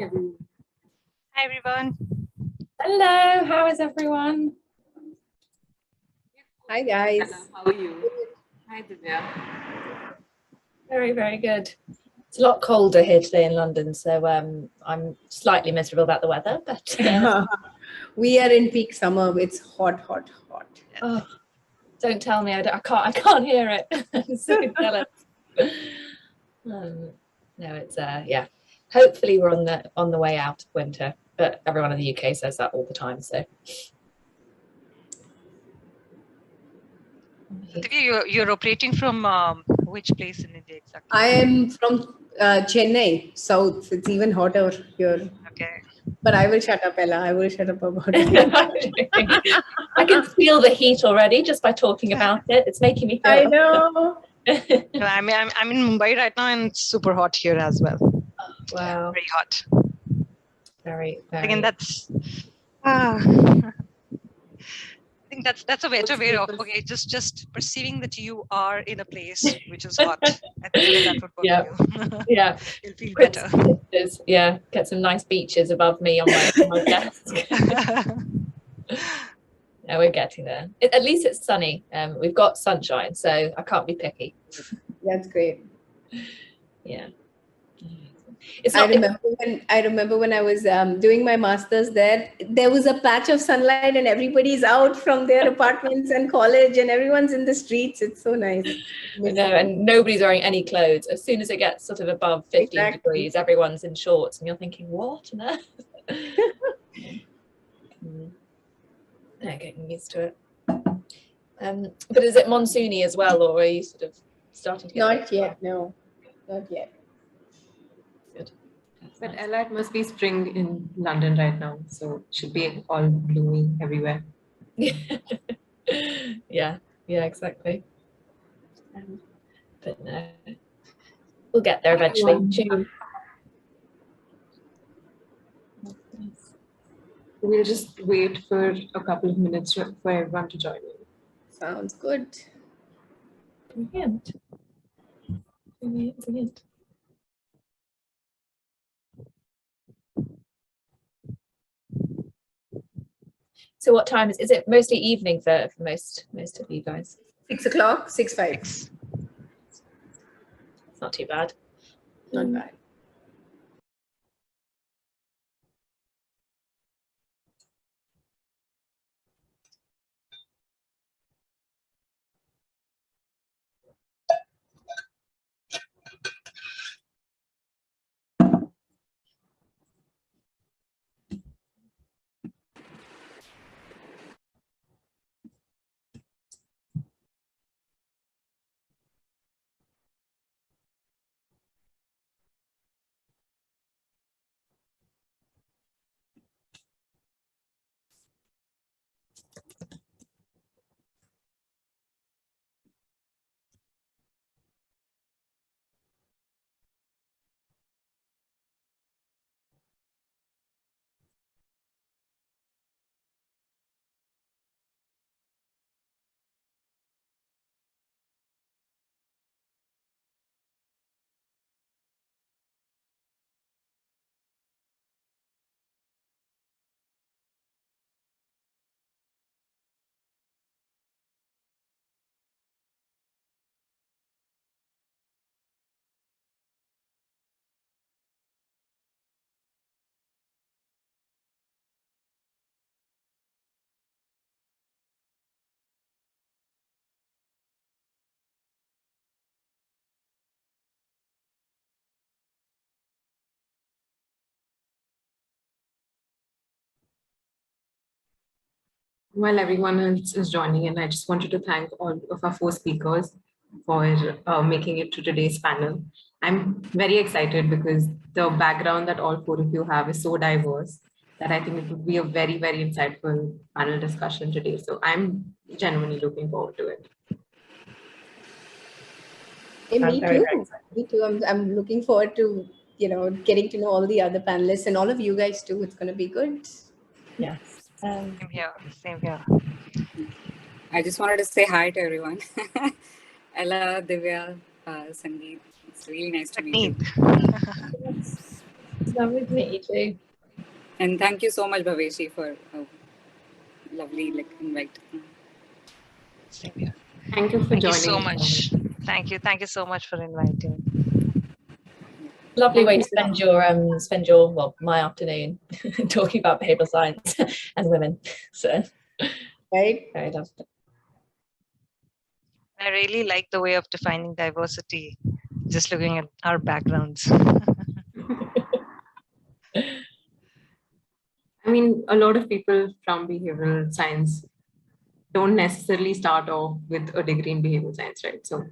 everyone. Hi, everyone. Hello, how is everyone? Hi guys. Hello, how are you? Hi, Divya. Very, very good. It's a lot colder here today in London, so I'm slightly miserable about the weather, but We are in peak summer. It's hot, hot, hot. oh, don't tell me. I can't hear it. I'm so jealous. No, it's yeah. Hopefully we're on the way out of winter, but everyone in the UK says that all the time. So. Divya, you're operating from which place in India exactly? I am from Chennai, south. It's even hotter here. Okay. But I will shut up, Ella. I will shut up about it. I can feel the heat already just by talking about it. It's making me feel. I know. No, I'm in Mumbai right now, and it's super hot here as well. Oh, wow. Very hot. Very, very. Again, that's. I think that's a better way of just perceiving that you are in a place which is hot. I think that would work Yeah. for you. Yeah. You'll feel better. Yeah, get some nice beaches above me on my desk. Yeah, we're getting there. At least it's sunny. We've got sunshine, so I can't be picky. That's great. Yeah. I remember when I was doing my master's there was a patch of sunlight and everybody's out from their apartments and college and everyone's in the streets. It's so nice. I know, and nobody's wearing any clothes. As soon as it gets sort of above 15 degrees, everyone's in shorts, and you're thinking, what on earth? They're getting used to it. But is it monsoony as well, or are you sort of starting to get Not yet, no. Not yet. Good. But Ella, it must be spring in London right now, so it should be all gloomy everywhere. Yeah, exactly. But no, we'll get there eventually. June. We'll just wait for a couple of minutes for everyone to join in. Sounds good. Brilliant. Brilliant. So what time is it? Mostly evening for most of you guys? 6 o'clock, 6:05. It's not too bad. Not bad. While everyone is joining in, I just wanted to thank all of our 4 speakers for making it to today's panel. I'm very excited because the background that all 4 of you have is so diverse that I think it would be a very, very insightful panel discussion today. So I'm genuinely looking forward to it. Hey, me too. Me too. I'm looking forward to, getting to know all the other panelists and all of you guys too. It's going to be good. Yes. Same here. Same here. I just wanted to say hi to everyone. Ella, Divya, Sangeet. It's really nice to meet you. It's lovely to meet you too. And thank you so much, Bhaveshi, for a lovely invite. Same here. Thank you for Thank you joining so us. much. Thank you. Thank you so much for inviting. Lovely Thank way you. to spend your well, my afternoon talking about behavioral science and women. So Right. very lovely. I really like the way of defining diversity, just looking at our backgrounds. I mean, a lot of people from behavioral science don't necessarily start off with a degree in behavioral science, right? So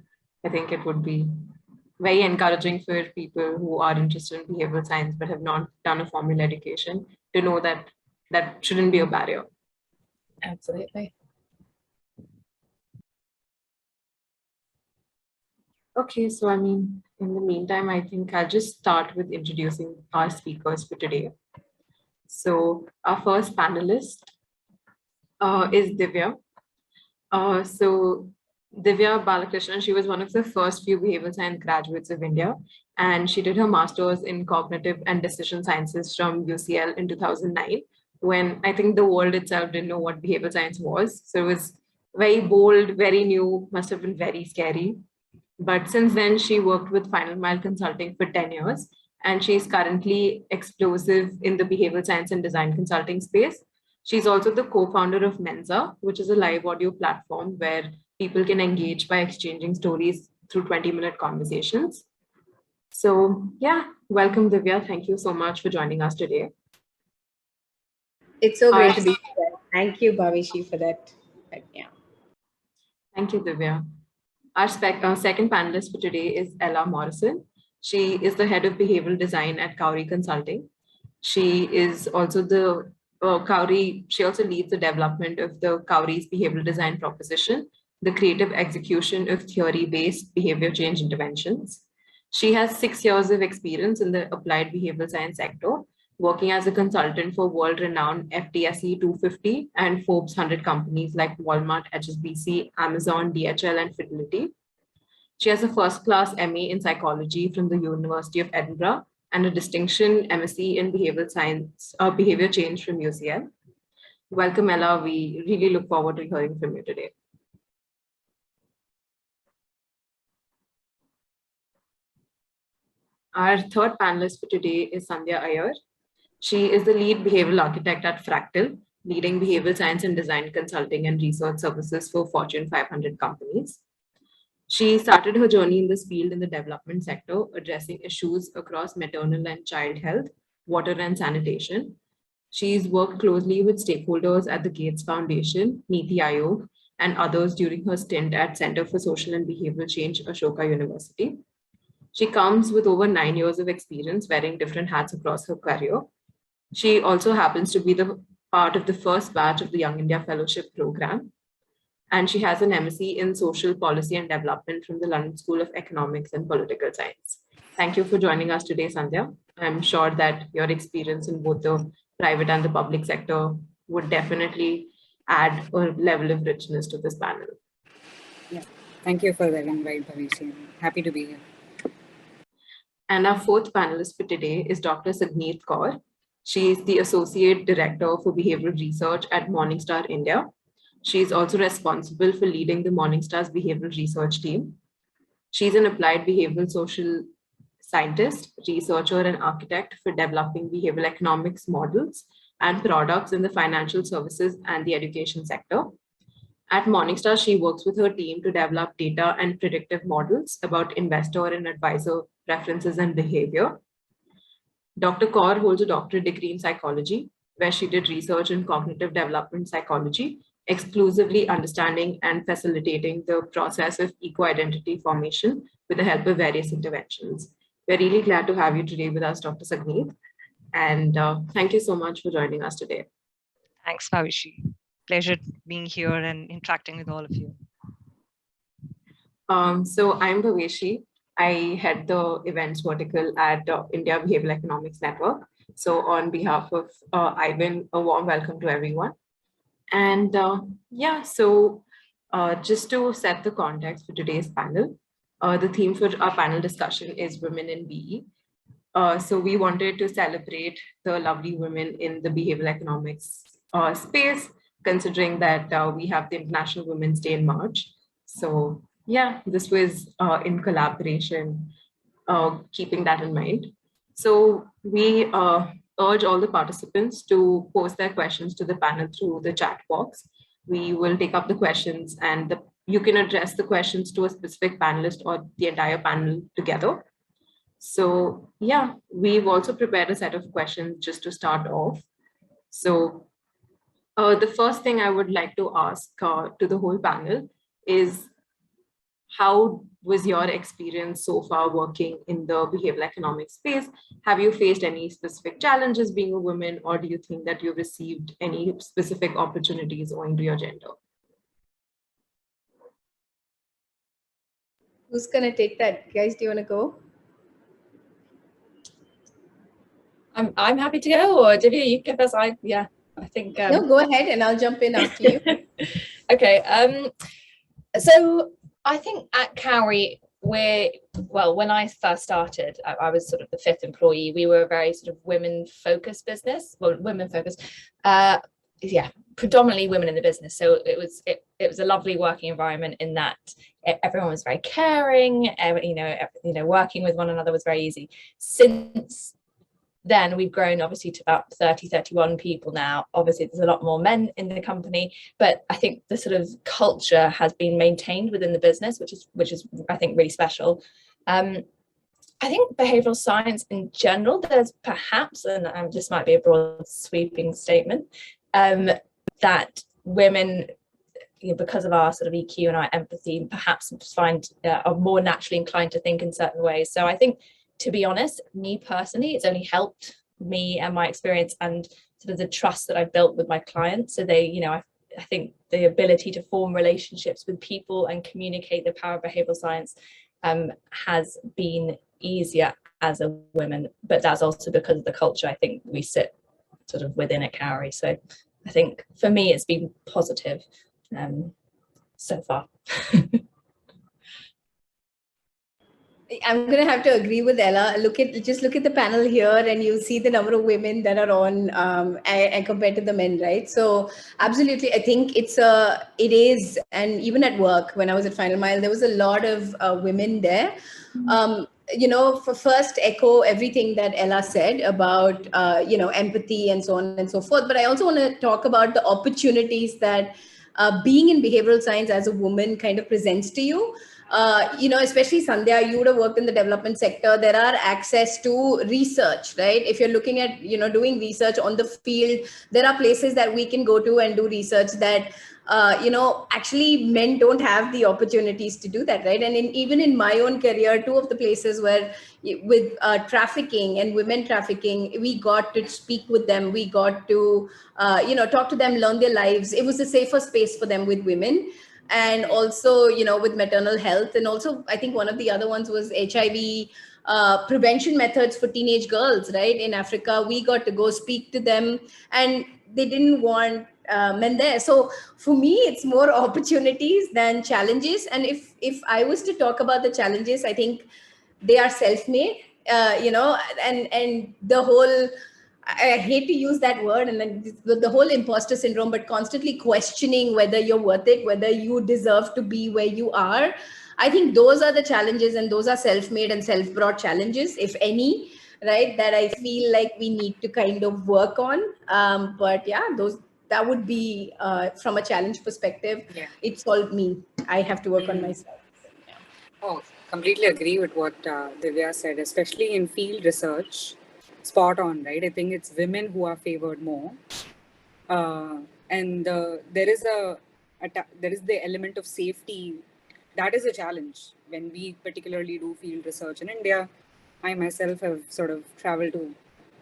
I think it would be very encouraging for people who are interested in behavioral science but have not done a formal education to know that that shouldn't be a barrier. Absolutely. Okay, so I mean, in the meantime, I think I'll just start with introducing our speakers for today. So our first panelist is Divya. So Divya Balakrishnan, she was one of the first few behavioral science graduates of India, and she did her master's in cognitive and decision sciences from UCL in 2009, when I think the world itself didn't know what behavioral science was. So it was very bold, very new, must have been very scary. But since then, she worked with Final Mile Consulting for 10 years, and she's currently explosive in the behavioral science and design consulting space. She's also the co-founder of Mensa, which is a live audio platform where people can engage by exchanging stories through 20-minute conversations. So yeah, welcome Divya. Thank you so much for joining us today. It's so great to be here. Thank you, Bhaveshi, for that. But, yeah. Thank you, Divya. Our second panelist for today is Ella Morrison. She is the head of behavioral design at Cowrie Consulting. She is also the Cowrie, she also leads the development of the Cowrie's behavioral design proposition, the creative execution of theory-based behavior change interventions. She has 6 years of experience in the applied behavioral science sector, working as a consultant for world-renowned FTSE 250 and Forbes 100 companies like Walmart, HSBC, Amazon, DHL, and Fidelity. She has a first-class MA in psychology from the University of Edinburgh and a distinction MSc in behavioral science, behavior change from UCL. Welcome, Ella. We really look forward to hearing from you today. Our third panelist for today is Sandhya Iyer. She is the lead behavioral architect at Fractal, leading behavioral science and design consulting and research services for Fortune 500 companies. She started her journey in this field in the development sector, addressing issues across maternal and child health, water and sanitation. She's worked closely with stakeholders at the Gates Foundation, Niti Aayog, and others during her stint at Center for Social and Behavioral Change, Ashoka University. She comes with over 9 years of experience wearing different hats across her career. She also happens to be the part of the first batch of the Young India Fellowship Program. And she has an MSc in Social Policy and Development from the London School of Economics and Political Science. Thank you for joining us today, Sandhya. I'm sure that your experience in both the private and the public sector would definitely add a level of richness to this panel. Yeah, thank you for that invite, Bhaveshi. Happy to be here. And our fourth panelist for today is Dr. Sagneet Kaur. She is the Associate Director for Behavioral Research at Morningstar India. She is also responsible for leading the Morningstar's behavioral research team. She's an applied behavioral social scientist, researcher, and architect for developing behavioral economics models and products in the financial services and the education sector. At Morningstar, she works with her team to develop data and predictive models about investor and advisor preferences and behavior. Dr. Kaur holds a doctorate degree in psychology, where she did research in cognitive development psychology, exclusively understanding and facilitating the process of eco-identity formation with the help of various interventions. We're really glad to have you today with us, Dr. Sagneet. And thank you so much for joining us today. Thanks, Bhaveshi. Pleasure being here and interacting with all of you. So I'm Bhaveshi. I head the events vertical at India Behavioural Economics Network. So on behalf of IBEN, a warm welcome to everyone. And yeah, so just to set the context for today's panel, the theme for our panel discussion is women in BE. So we wanted to celebrate the lovely women in the behavioral economics space, considering that we have the International Women's Day in March. So yeah, this was in collaboration, keeping that in mind. So we urge all the participants to post their questions to the panel through the chat box. We will take up the questions and you can address the questions to a specific panelist or the entire panel together. So yeah, we've also prepared a set of questions just to start off. So the first thing I would like to ask to the whole panel is, how was your experience so far working in the behavioral economics space? Have you faced any specific challenges being a woman, or do you think that you've received any specific opportunities owing to your gender? Who's going to take that? Guys, do you want to go? I'm happy to go, or Divya, you give us. I think. No, go ahead, and I'll jump in after you. Okay. So I think at Cowrie, when I first started, I was sort of the fifth employee. We were a very sort of women-focused business. Well, women-focused. Predominantly women in the business. So it was a lovely working environment in that everyone was very caring. Working with one another was very easy. Since then we've grown obviously to about 31 people now. Obviously there's a lot more men in the company, but I think the sort of culture has been maintained within the business, which is I think really special. I think behavioral science in general, there's perhaps, and this might be a broad sweeping statement, that women, because of our sort of EQ and our empathy, perhaps are more naturally inclined to think in certain ways. So I think, to be honest, me personally, it's only helped me and my experience and sort of the trust that I've built with my clients. So I think the ability to form relationships with people and communicate the power of behavioral science has been easier as a woman, but that's also because of the culture I think we sit sort of within at Cowrie. So I think for me, it's been positive so far. I'm going to have to agree with Ella. Just look at the panel here, and you see the number of women that are on and compared to the men, right? So absolutely, I think it is, and even at work when I was at Final Mile, there was a lot of women there. For first echo everything that Ella said about empathy and so on and so forth. But I also want to talk about the opportunities that being in behavioral science as a woman kind of presents to you. Especially Sandhya, you would have worked in the development sector. There are access to research, right? If you're looking at, doing research on the field, there are places that we can go to and do research that, actually men don't have the opportunities to do that, right? And even in my own career, two of the places where with trafficking and women trafficking, we got to speak with them. We got to, talk to them, learn their lives. It was a safer space for them with women. And also, with maternal health. And also, I think one of the other ones was HIV prevention methods for teenage girls, right? In Africa, we got to go speak to them, and they didn't want men there. So for me, it's more opportunities than challenges. And if I was to talk about the challenges, I think they are self-made, and the whole, I hate to use that word, and then the whole imposter syndrome, but constantly questioning whether you're worth it, whether you deserve to be where you are. I think those are the challenges, and those are self-made and self-brought challenges, if any, right, that I feel like we need to kind of work on. But yeah, that would be from a challenge perspective. Yeah. It's all me. I have to work on myself. Yeah. Oh, completely agree with what Divya said, especially in field research. Spot on, right? I think it's women who are favored more, and there is the element of safety that is a challenge when we particularly do field research in India. I myself have sort of traveled to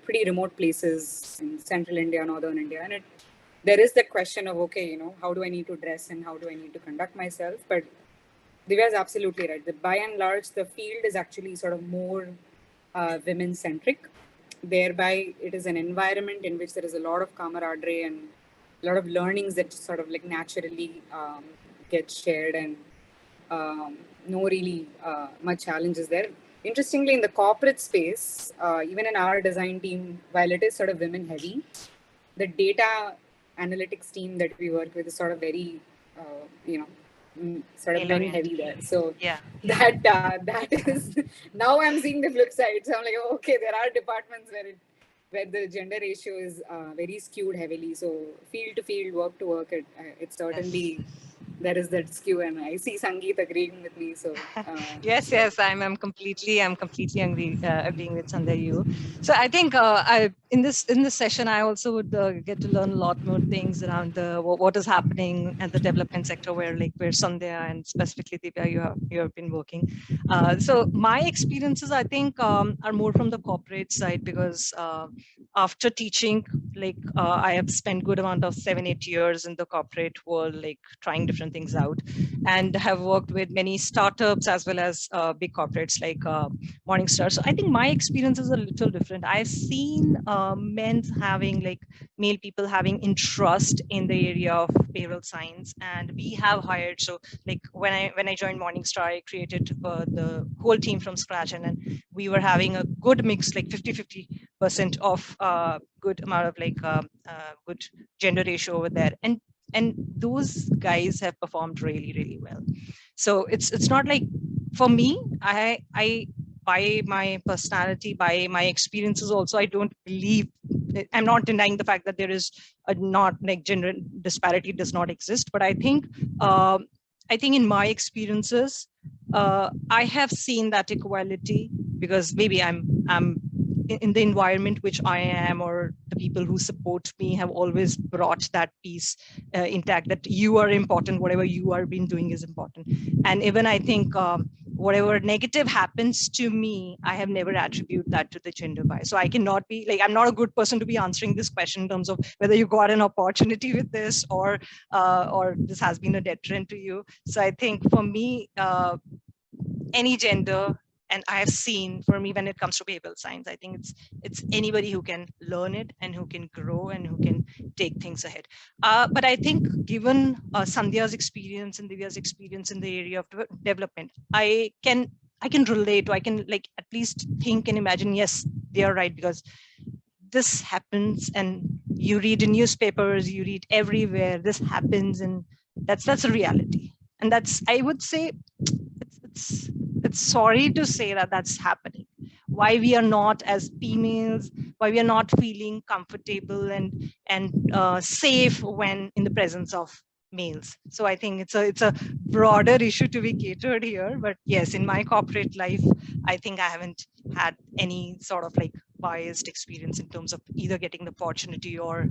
pretty remote places in central India, northern India, and there is that question of, okay, how do I need to dress and how do I need to conduct myself? But Divya is absolutely right. By and large, the field is actually sort of more women-centric. Thereby, it is an environment in which there is a lot of camaraderie and a lot of learnings that sort of like naturally get shared, and no really much challenges there. interestingly, in the corporate space, even in our design team, while it is sort of women heavy, the data analytics team that we work with is sort of very, sort of men heavy there. So yeah, that is, now I'm seeing the flip side. So I'm like, oh, okay, there are departments where the gender ratio is very skewed heavily. So field to field, work to work, it's certainly, there is that skew, and I see Sangeet agreeing with me. So yes, I'm completely agreeing with Sandhya. You. So I think in this session, I also would get to learn a lot more things around what is happening at the development sector, where Sandhya and specifically Divya, you have been working. So my experiences, I think, are more from the corporate side, because after teaching, I have spent good amount of 7-8 years in the corporate world, trying different things out, and have worked with many startups as well as big corporates like Morningstar. So I think my experience is a little different. I've seen male people having interest in the area of behavioral science, and we have hired. So when I joined Morningstar, I created the whole team from scratch, and then we were having a good mix, 50-50% of good amount of good gender ratio over there, and those guys have performed really, really well. So it's not like, for me, I by my personality, by my experiences also, I don't believe, I'm not denying the fact that there is not gender disparity does not exist, but I think in my experiences, I have seen that equality, because maybe I'm in the environment which I am, or the people who support me have always brought that piece intact, that you are important, whatever you are been doing is important. And even I think whatever negative happens to me, I have never attributed that to the gender bias. So I cannot be I'm not a good person to be answering this question in terms of whether you got an opportunity with this, or this has been a deterrent to you. So I think for me, any gender, and I have seen, for me, when it comes to behavioral science, I think it's anybody who can learn it and who can grow and who can take things ahead. But I think, given Sandhya's experience and Divya's experience in the area of development, I can relate, or I can at least think and imagine, yes, they are right, because this happens, and you read in newspapers, you read everywhere, this happens, and that's a reality. And that's, I would say, it's sorry to say that that's happening. Why we are not, as females, why we are not feeling comfortable and safe when in the presence of males. So I think it's a broader issue to be catered here. But yes, in my corporate life, I think I haven't had any sort of biased experience in terms of either getting the opportunity or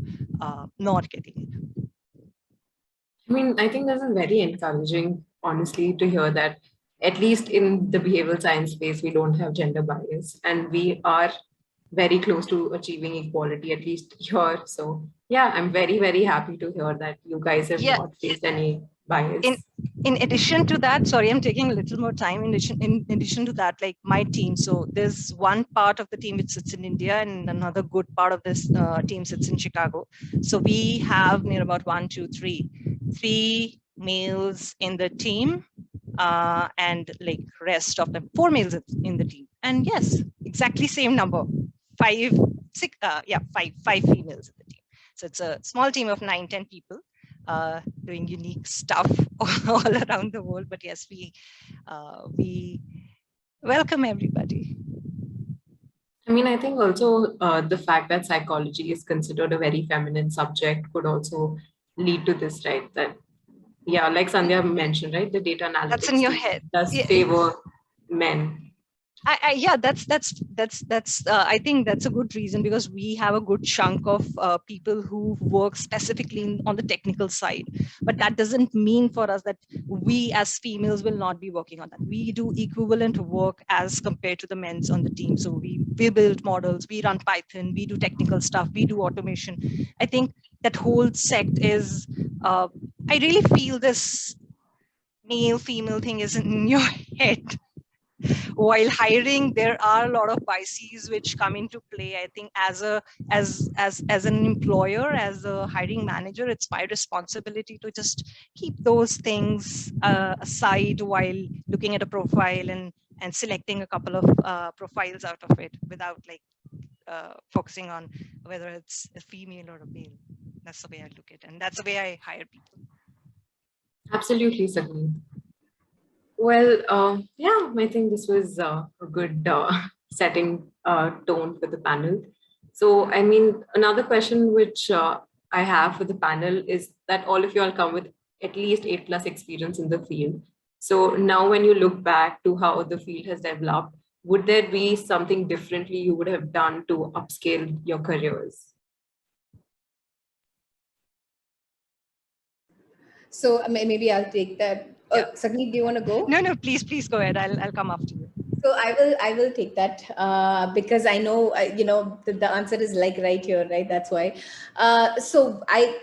not getting it. I mean, I think this is very encouraging, honestly, to hear that at least in the behavioral science space, we don't have gender bias, and we are very close to achieving equality, at least here. So yeah, I'm very, very happy to hear that you guys have not faced any bias. In addition to that, sorry, I'm taking a little more time. In addition to that, my team, so there's one part of the team which sits in India, and another good part of this team sits in Chicago. So we have near about 3 males in the team, and rest of them 4 males in the team. And yes, exactly same number, 5 females in the team. So it's a small team of 9-10 people doing unique stuff all around the world. But yes, we welcome everybody. I mean, I think also the fact that psychology is considered a very feminine subject could also lead to this, right? That, yeah, like Sandhya mentioned, right? The data analytics that's in your head does favor men. That's I think that's a good reason, because we have a good chunk of people who work specifically on the technical side, but that doesn't mean for us that we as females will not be working on that. We do equivalent work as compared to the men's on the team. So we build models, we run Python, we do technical stuff, we do automation. I think that whole sect is I really feel this male female thing is in your head. While hiring, there are a lot of biases which come into play. I think as an employer, as a hiring manager, it's my responsibility to just keep those things aside while looking at a profile and and selecting a couple of profiles out of it without like focusing on whether it's a female or a male. That's the way I look at it, and that's the way I hire people. Absolutely, Sagmeet. Well, yeah, I think this was a good setting tone for the panel. So, I mean, another question which I have for the panel is that all of you all come with at least 8+ experience in the field. So now when you look back to how the field has developed, would there be something differently you would have done to upscale your careers? So maybe I'll take that. Yeah. Sagmeet, do you want to go? No, please go ahead. I'll come after you. So I will take that because I know the answer is like right here, right? That's why. So I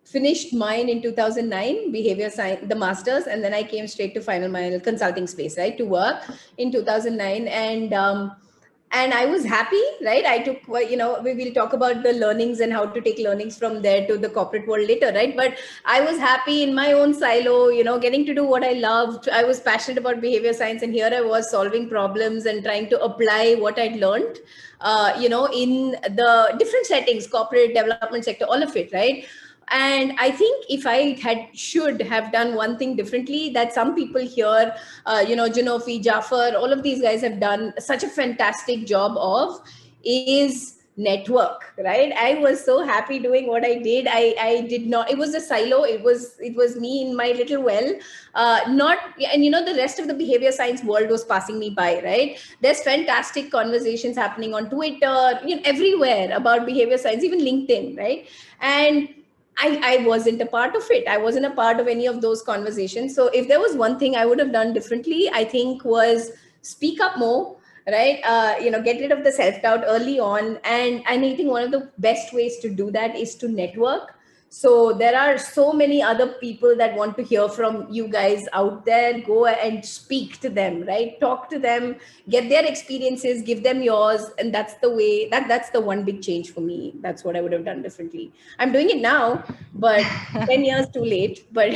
finished mine in 2009, behavior science, the masters, and then I came straight to final mile consulting space, right, to work in 2009, and I was happy, right? I took, we will talk about the learnings and how to take learnings from there to the corporate world later, right? But I was happy in my own silo, getting to do what I loved. I was passionate about behavior science, and here I was solving problems and trying to apply what I'd learned, in the different settings, corporate, development sector, all of it, right? And I think if I should have done one thing differently, that some people here, Janofi, Jafar, all of these guys have done such a fantastic job of, is network, right? I was so happy doing what I did. I did not, it was a silo. It was me in my little well, and the rest of the behavior science world was passing me by, right? There's fantastic conversations happening on Twitter, everywhere about behavior science, even LinkedIn, right? And I wasn't a part of it. I wasn't a part of any of those conversations. So if there was one thing I would have done differently, I think was speak up more, right? Get rid of the self-doubt early on. And I think one of the best ways to do that is to network. So there are so many other people that want to hear from you guys out there. Go and speak to them, right? Talk to them, get their experiences, give them yours. And that's the way, that's the one big change for me. That's what I would have done differently. I'm doing it now, but 10 years too late. But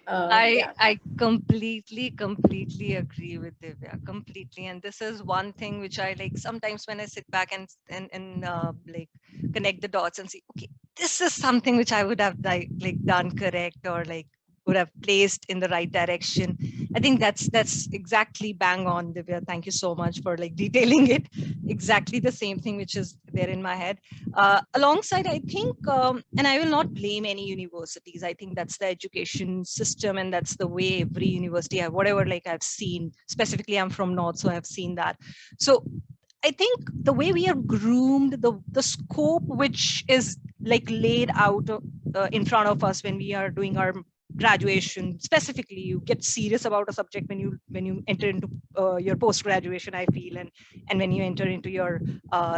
I completely agree with Divya, completely. And this is one thing which I like sometimes when I sit back and like connect the dots and see, okay, this is something which I would have like done correct, or like would have placed in the right direction. I think that's exactly bang on, Divya. Thank you so much for like detailing it. Exactly the same thing which is there in my head. Alongside, I think, and I will not blame any universities. I think that's the education system, and that's the way every university, whatever like I've seen. Specifically, I'm from North, so I've seen that. So I think the way we are groomed, the scope which is like laid out in front of us when we are doing our graduation, specifically, you get serious about a subject when you enter into your post graduation, I feel, and when you enter into your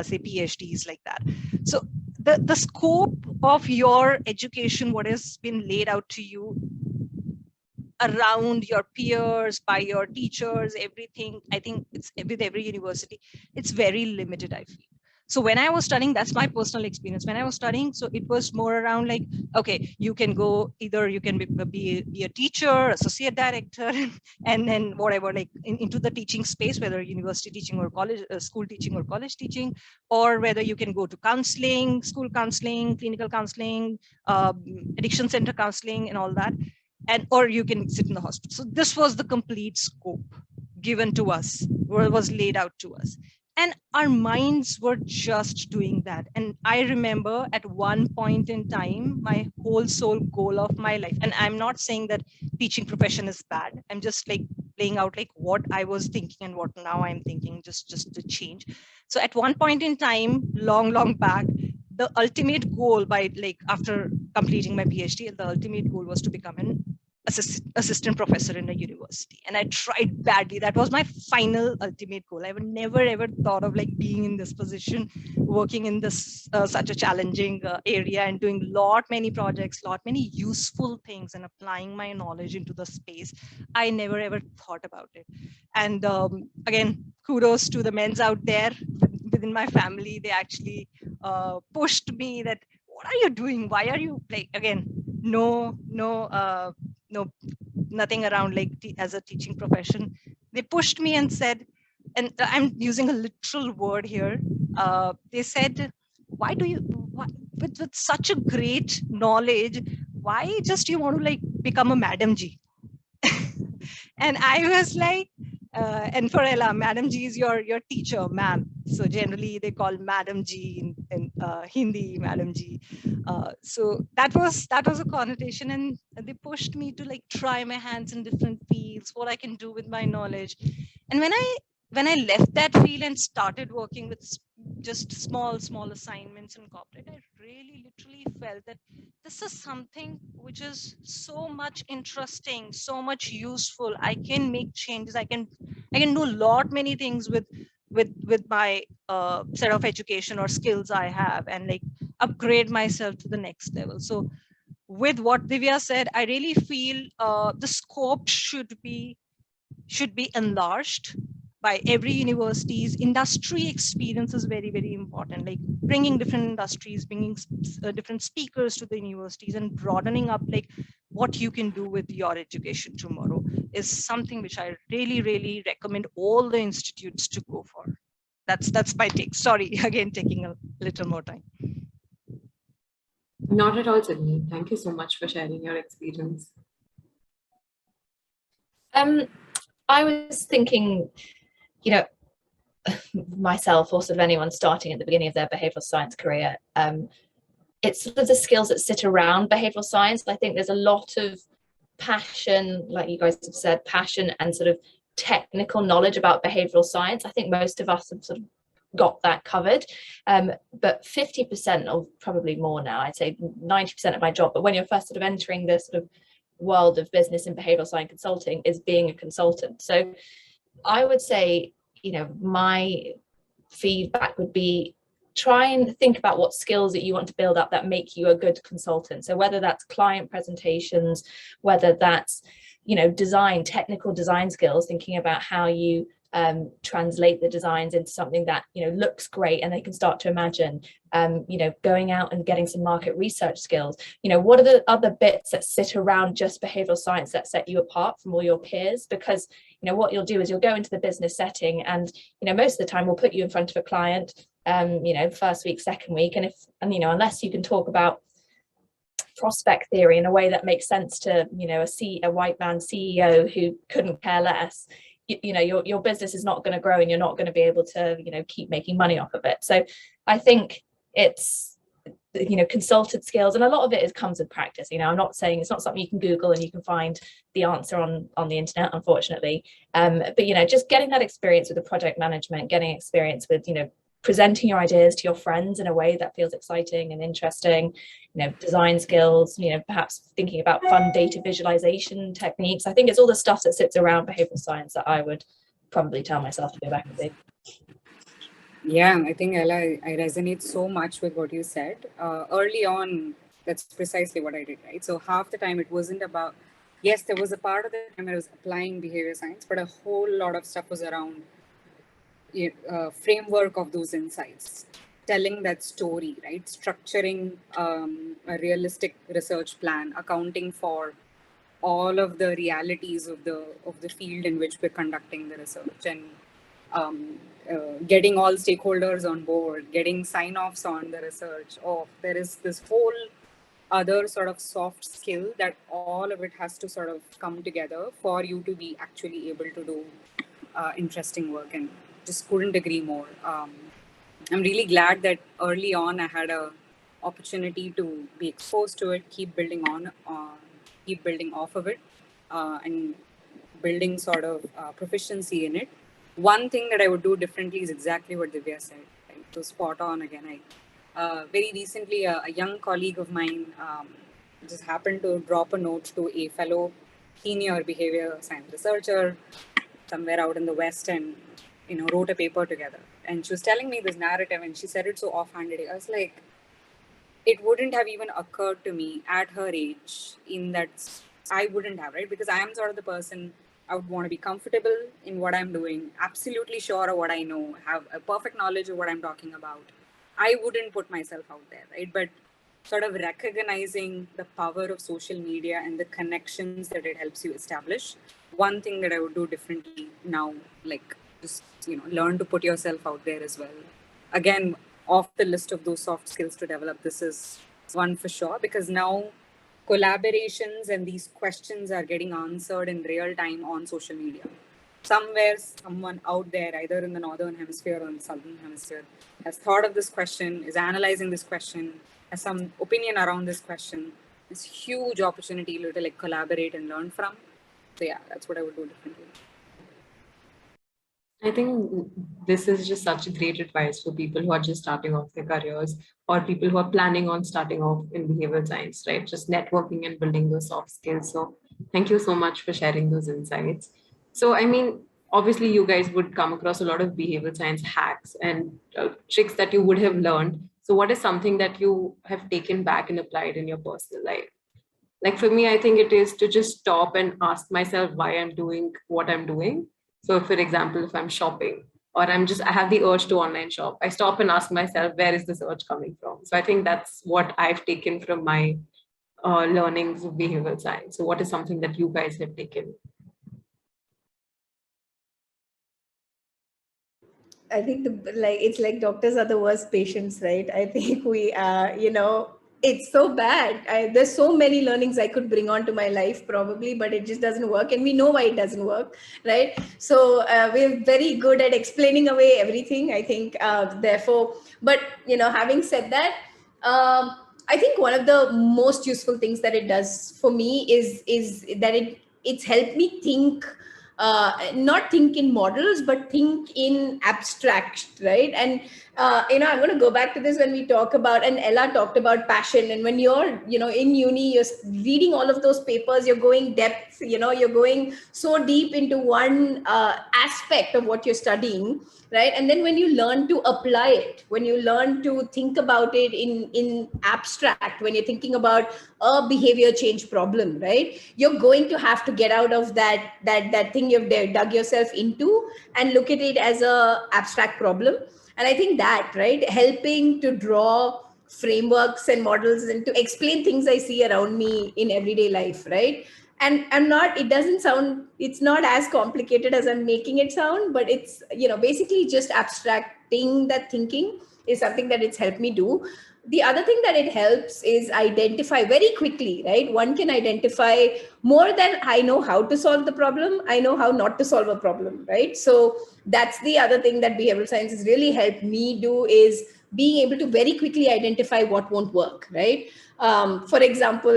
say PhDs, like that. So the scope of your education, what has been laid out to you around your peers, by your teachers, everything, I think it's with every university, it's very limited, I feel. So when I was studying, that's my personal experience. When I was studying, so it was more around like, okay, you can go, either you can be a teacher, associate director, and then whatever, like into the teaching space, whether university teaching or college, school teaching or college teaching, or whether you can go to counseling, school counseling, clinical counseling, addiction center counseling, and all that. And or you can sit in the hospital. So this was the complete scope given to us, or was laid out to us, and our minds were just doing that. And I remember at one point in time, my whole sole goal of my life, and I'm not saying that teaching profession is bad, I'm just like playing out like what I was thinking and what now I'm thinking, just to change. So at one point in time, long back, the ultimate goal, by like after completing my PhD, the ultimate goal was to become an assistant professor in a university. And I tried badly. That was my final ultimate goal. I would never ever thought of like being in this position, working in this such a challenging area, and doing many projects, many useful things, and applying my knowledge into the space. I never ever thought about it. And again, kudos to the men's out there within my family. They actually pushed me that, what are you doing? Why are you like, again, no, nothing around like as a teaching profession. they pushed me and said, and I'm using a literal word here. They said, why do you, with such a great knowledge, why just you want to like become a Madam G? And I was like, and for Ella, Madam G is your teacher, ma'am. So generally they call Madam G in Hindi, Madam G. So that was a connotation, and they pushed me to like try my hands in different fields, what I can do with my knowledge. And when I left that field and started working with just small assignments in corporate, I really literally felt that this is something which is so much interesting, so much useful. I can make changes. I can do many things with my set of education or skills I have, and like upgrade myself to the next level. So with what Divya said, I really feel the scope should be enlarged by every university's industry experience is very, very important. Like bringing different industries, bringing different speakers to the universities, and broadening up like what you can do with your education tomorrow is something which I really, really recommend all the institutes to go for. That's my take. Sorry, again, taking a little more time. Not at all, Sydney. Thank you so much for sharing your experience. I was thinking, myself, or sort of anyone starting at the beginning of their behavioral science career, it's sort of the skills that sit around behavioral science. I think there's a lot of passion, like you guys have said, passion and sort of technical knowledge about behavioral science. I think most of us have sort of got that covered, but 50%, or probably more now, I'd say 90% of my job, but when you're first sort of entering the sort of world of business and behavioral science consulting, is being a consultant. So I would say, my feedback would be, try and think about what skills that you want to build up that make you a good consultant. So whether that's client presentations, whether that's, technical design skills, thinking about how you translate the designs into something that looks great and they can start to imagine, going out and getting some market research skills. What are the other bits that sit around just behavioral science that set you apart from all your peers? Because what you'll do is you'll go into the business setting, and most of the time we'll put you in front of a client, first week, second week, and unless you can talk about prospect theory in a way that makes sense to a white man CEO who couldn't care less, your business is not going to grow, and you're not going to be able to keep making money off of it. So I think it's consultant skills, and a lot of it comes with practice. I'm not saying it's not something you can Google and you can find the answer on the internet, unfortunately, but just getting that experience with the project management, getting experience with presenting your ideas to your friends in a way that feels exciting and interesting, design skills, perhaps thinking about fun data visualization techniques. I think it's all the stuff that sits around behavioral science that I would probably tell myself to go back and do. Yeah, I think, Ella, I resonate so much with what you said. Early on, that's precisely what I did, right? So half the time it wasn't about, yes, there was a part of the time I was applying behavior science, but a whole lot of stuff was around framework of those insights, telling that story, right? Structuring a realistic research plan, accounting for all of the realities of the field in which we're conducting the research, and getting all stakeholders on board, getting sign-offs on the research. There is this whole other sort of soft skill that all of it has to sort of come together for you to be actually able to do interesting work, and just couldn't agree more. I'm really glad that early on I had a opportunity to be exposed to it, keep building off of it, and building sort of proficiency in it. One thing that I would do differently is exactly what Divya said. Right? So spot on again. Very recently, a young colleague of mine just happened to drop a note to a fellow senior behavior science researcher somewhere out in the West, and wrote a paper together. And she was telling me this narrative, and she said it so offhandedly. I was like, it wouldn't have even occurred to me at her age, in that I wouldn't have, right? Because I am sort of the person, I would want to be comfortable in what I'm doing, absolutely sure of what I know, have a perfect knowledge of what I'm talking about. I wouldn't put myself out there, right? But sort of recognizing the power of social media and the connections that it helps you establish one thing that I would do differently now, like just, learn to put yourself out there as well. Again, off the list of those soft skills to develop, this is one for sure, because now collaborations and these questions are getting answered in real time on social media. Somewhere, someone out there, either in the northern hemisphere or in the southern hemisphere, has thought of this question, is analyzing this question, has some opinion around this question. It's huge opportunity to like collaborate and learn from. So yeah, that's what I would do differently. I think this is just such great advice for people who are just starting off their careers or people who are planning on starting off in behavioral science, right? Just networking and building those soft skills. So thank you so much for sharing those insights. So, I mean, obviously you guys would come across a lot of behavioral science hacks and tricks that you would have learned. So what is something that you have taken back and applied in your personal life? Like for me, I think it is to just stop and ask myself why I'm doing what I'm doing. So for example, if I'm shopping or I have the urge to online shop, I stop and ask myself, where is this urge coming from? So I think that's what I've taken from my learnings of behavioral science. So what is something that you guys have taken? I think it's like doctors are the worst patients, right? I think it's so bad. There's so many learnings I could bring on to my life probably, but it just doesn't work. And we know why it doesn't work, right? So we're very good at explaining away everything, I think, therefore. But, having said that, I think one of the most useful things that it does for me is that it's helped me think, not think in models, but think in abstract, right? And I'm going to go back to this when we talk about, and Ella talked about passion. And when you're, in uni, you're reading all of those papers, you're going depth, you're going so deep into one aspect of what you're studying, right? And then when you learn to apply it, when you learn to think about it in abstract, when you're thinking about a behavior change problem, right, you're going to have to get out of that thing you've dug yourself into and look at it as a abstract problem. And I think that, right, helping to draw frameworks and models and to explain things I see around me in everyday life, right? And it's not as complicated as I'm making it sound, but it's, basically just abstracting that thinking is something that it's helped me do. The other thing that it helps is identify very quickly, right? One can identify more than I know how to solve the problem, I know how not to solve a problem, right? So that's the other thing that behavioral science has really helped me do, is being able to very quickly identify what won't work, right? For example,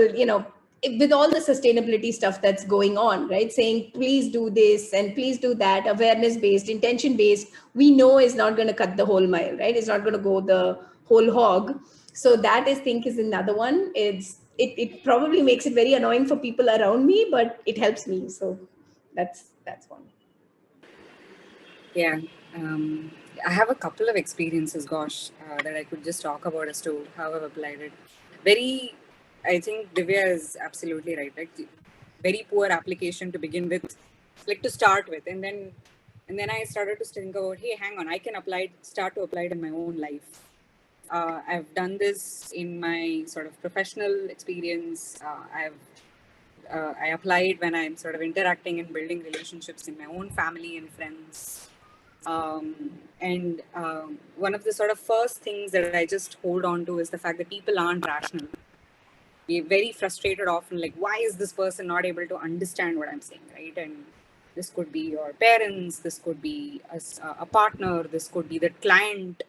with all the sustainability stuff that's going on, right? Saying, please do this and please do that, awareness-based, intention-based, we know is not going to cut the whole mile, right? It's not going to go the whole hog. So that is another one. It probably makes it very annoying for people around me, but it helps me. So that's one. Yeah. I have a couple of experiences, gosh, that I could just talk about as to how I've applied it. I think Divya is absolutely right. Like, very poor application to begin with, like to start with. And then I started to think about, hey, hang on, I can start to apply it in my own life. I've done this in my sort of professional experience. I apply it when I'm sort of interacting and building relationships in my own family and friends. One of the sort of first things that I just hold on to is the fact that people aren't rational. We're very frustrated often, like, why is this person not able to understand what I'm saying, right? And this could be your parents, this could be a partner, this could be the client.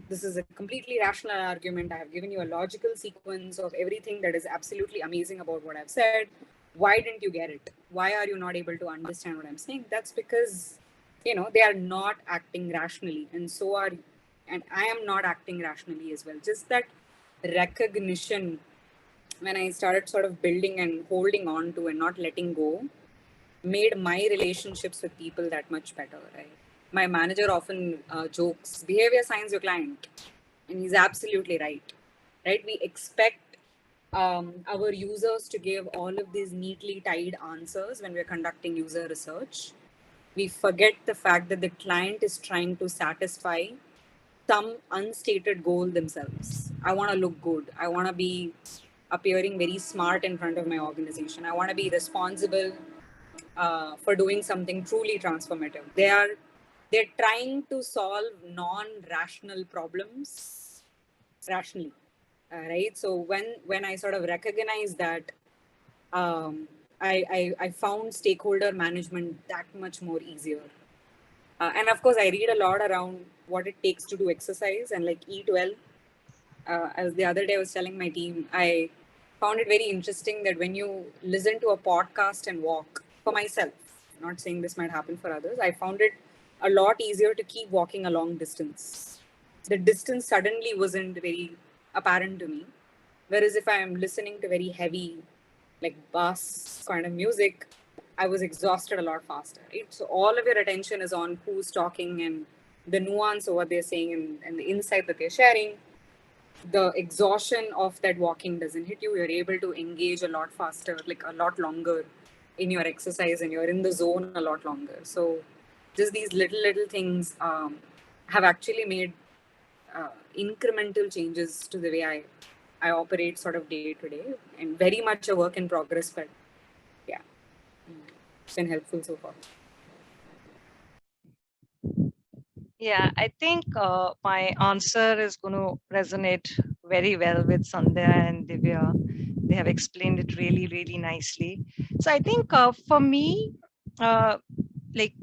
This is a completely rational argument. I have given you a logical sequence of everything that is absolutely amazing about what I've said. Why didn't you get it? Why are you not able to understand what I'm saying? That's because, they are not acting rationally. And I am not acting rationally as well. Just that recognition, when I started sort of building and holding on to and not letting go, made my relationships with people that much better, right? My manager often jokes, behavior science your client. And he's absolutely right. We expect our users to give all of these neatly tied answers when we're conducting user research. We forget the fact that the client is trying to satisfy some unstated goal themselves. I want to look good. I want to be appearing very smart in front of my organization. I want to be responsible. for doing something truly transformative. They're trying to solve non-rational problems rationally, right? So when I sort of recognize that, I found stakeholder management that much more easier. And of course, I read a lot around what it takes to do exercise and like eat well. As the other day I was telling my team, I found it very interesting that when you listen to a podcast and walk, for myself, not saying this might happen for others, I found it a lot easier to keep walking a long distance. The distance suddenly wasn't very apparent to me. Whereas if I am listening to very heavy, like bass kind of music, I was exhausted a lot faster, right? So all of your attention is on who's talking and the nuance of what they're saying and the insight that they're sharing. The exhaustion of that walking doesn't hit you. You're able to engage a lot faster, like a lot longer in your exercise, and you're in the zone a lot longer. So just these little things have actually made incremental changes to the way I operate sort of day to day, and very much a work in progress, but yeah, it's been helpful so far. Yeah, I think my answer is going to resonate very well with Sandhya and Divya. They have explained it really, really nicely. So I think for me, like,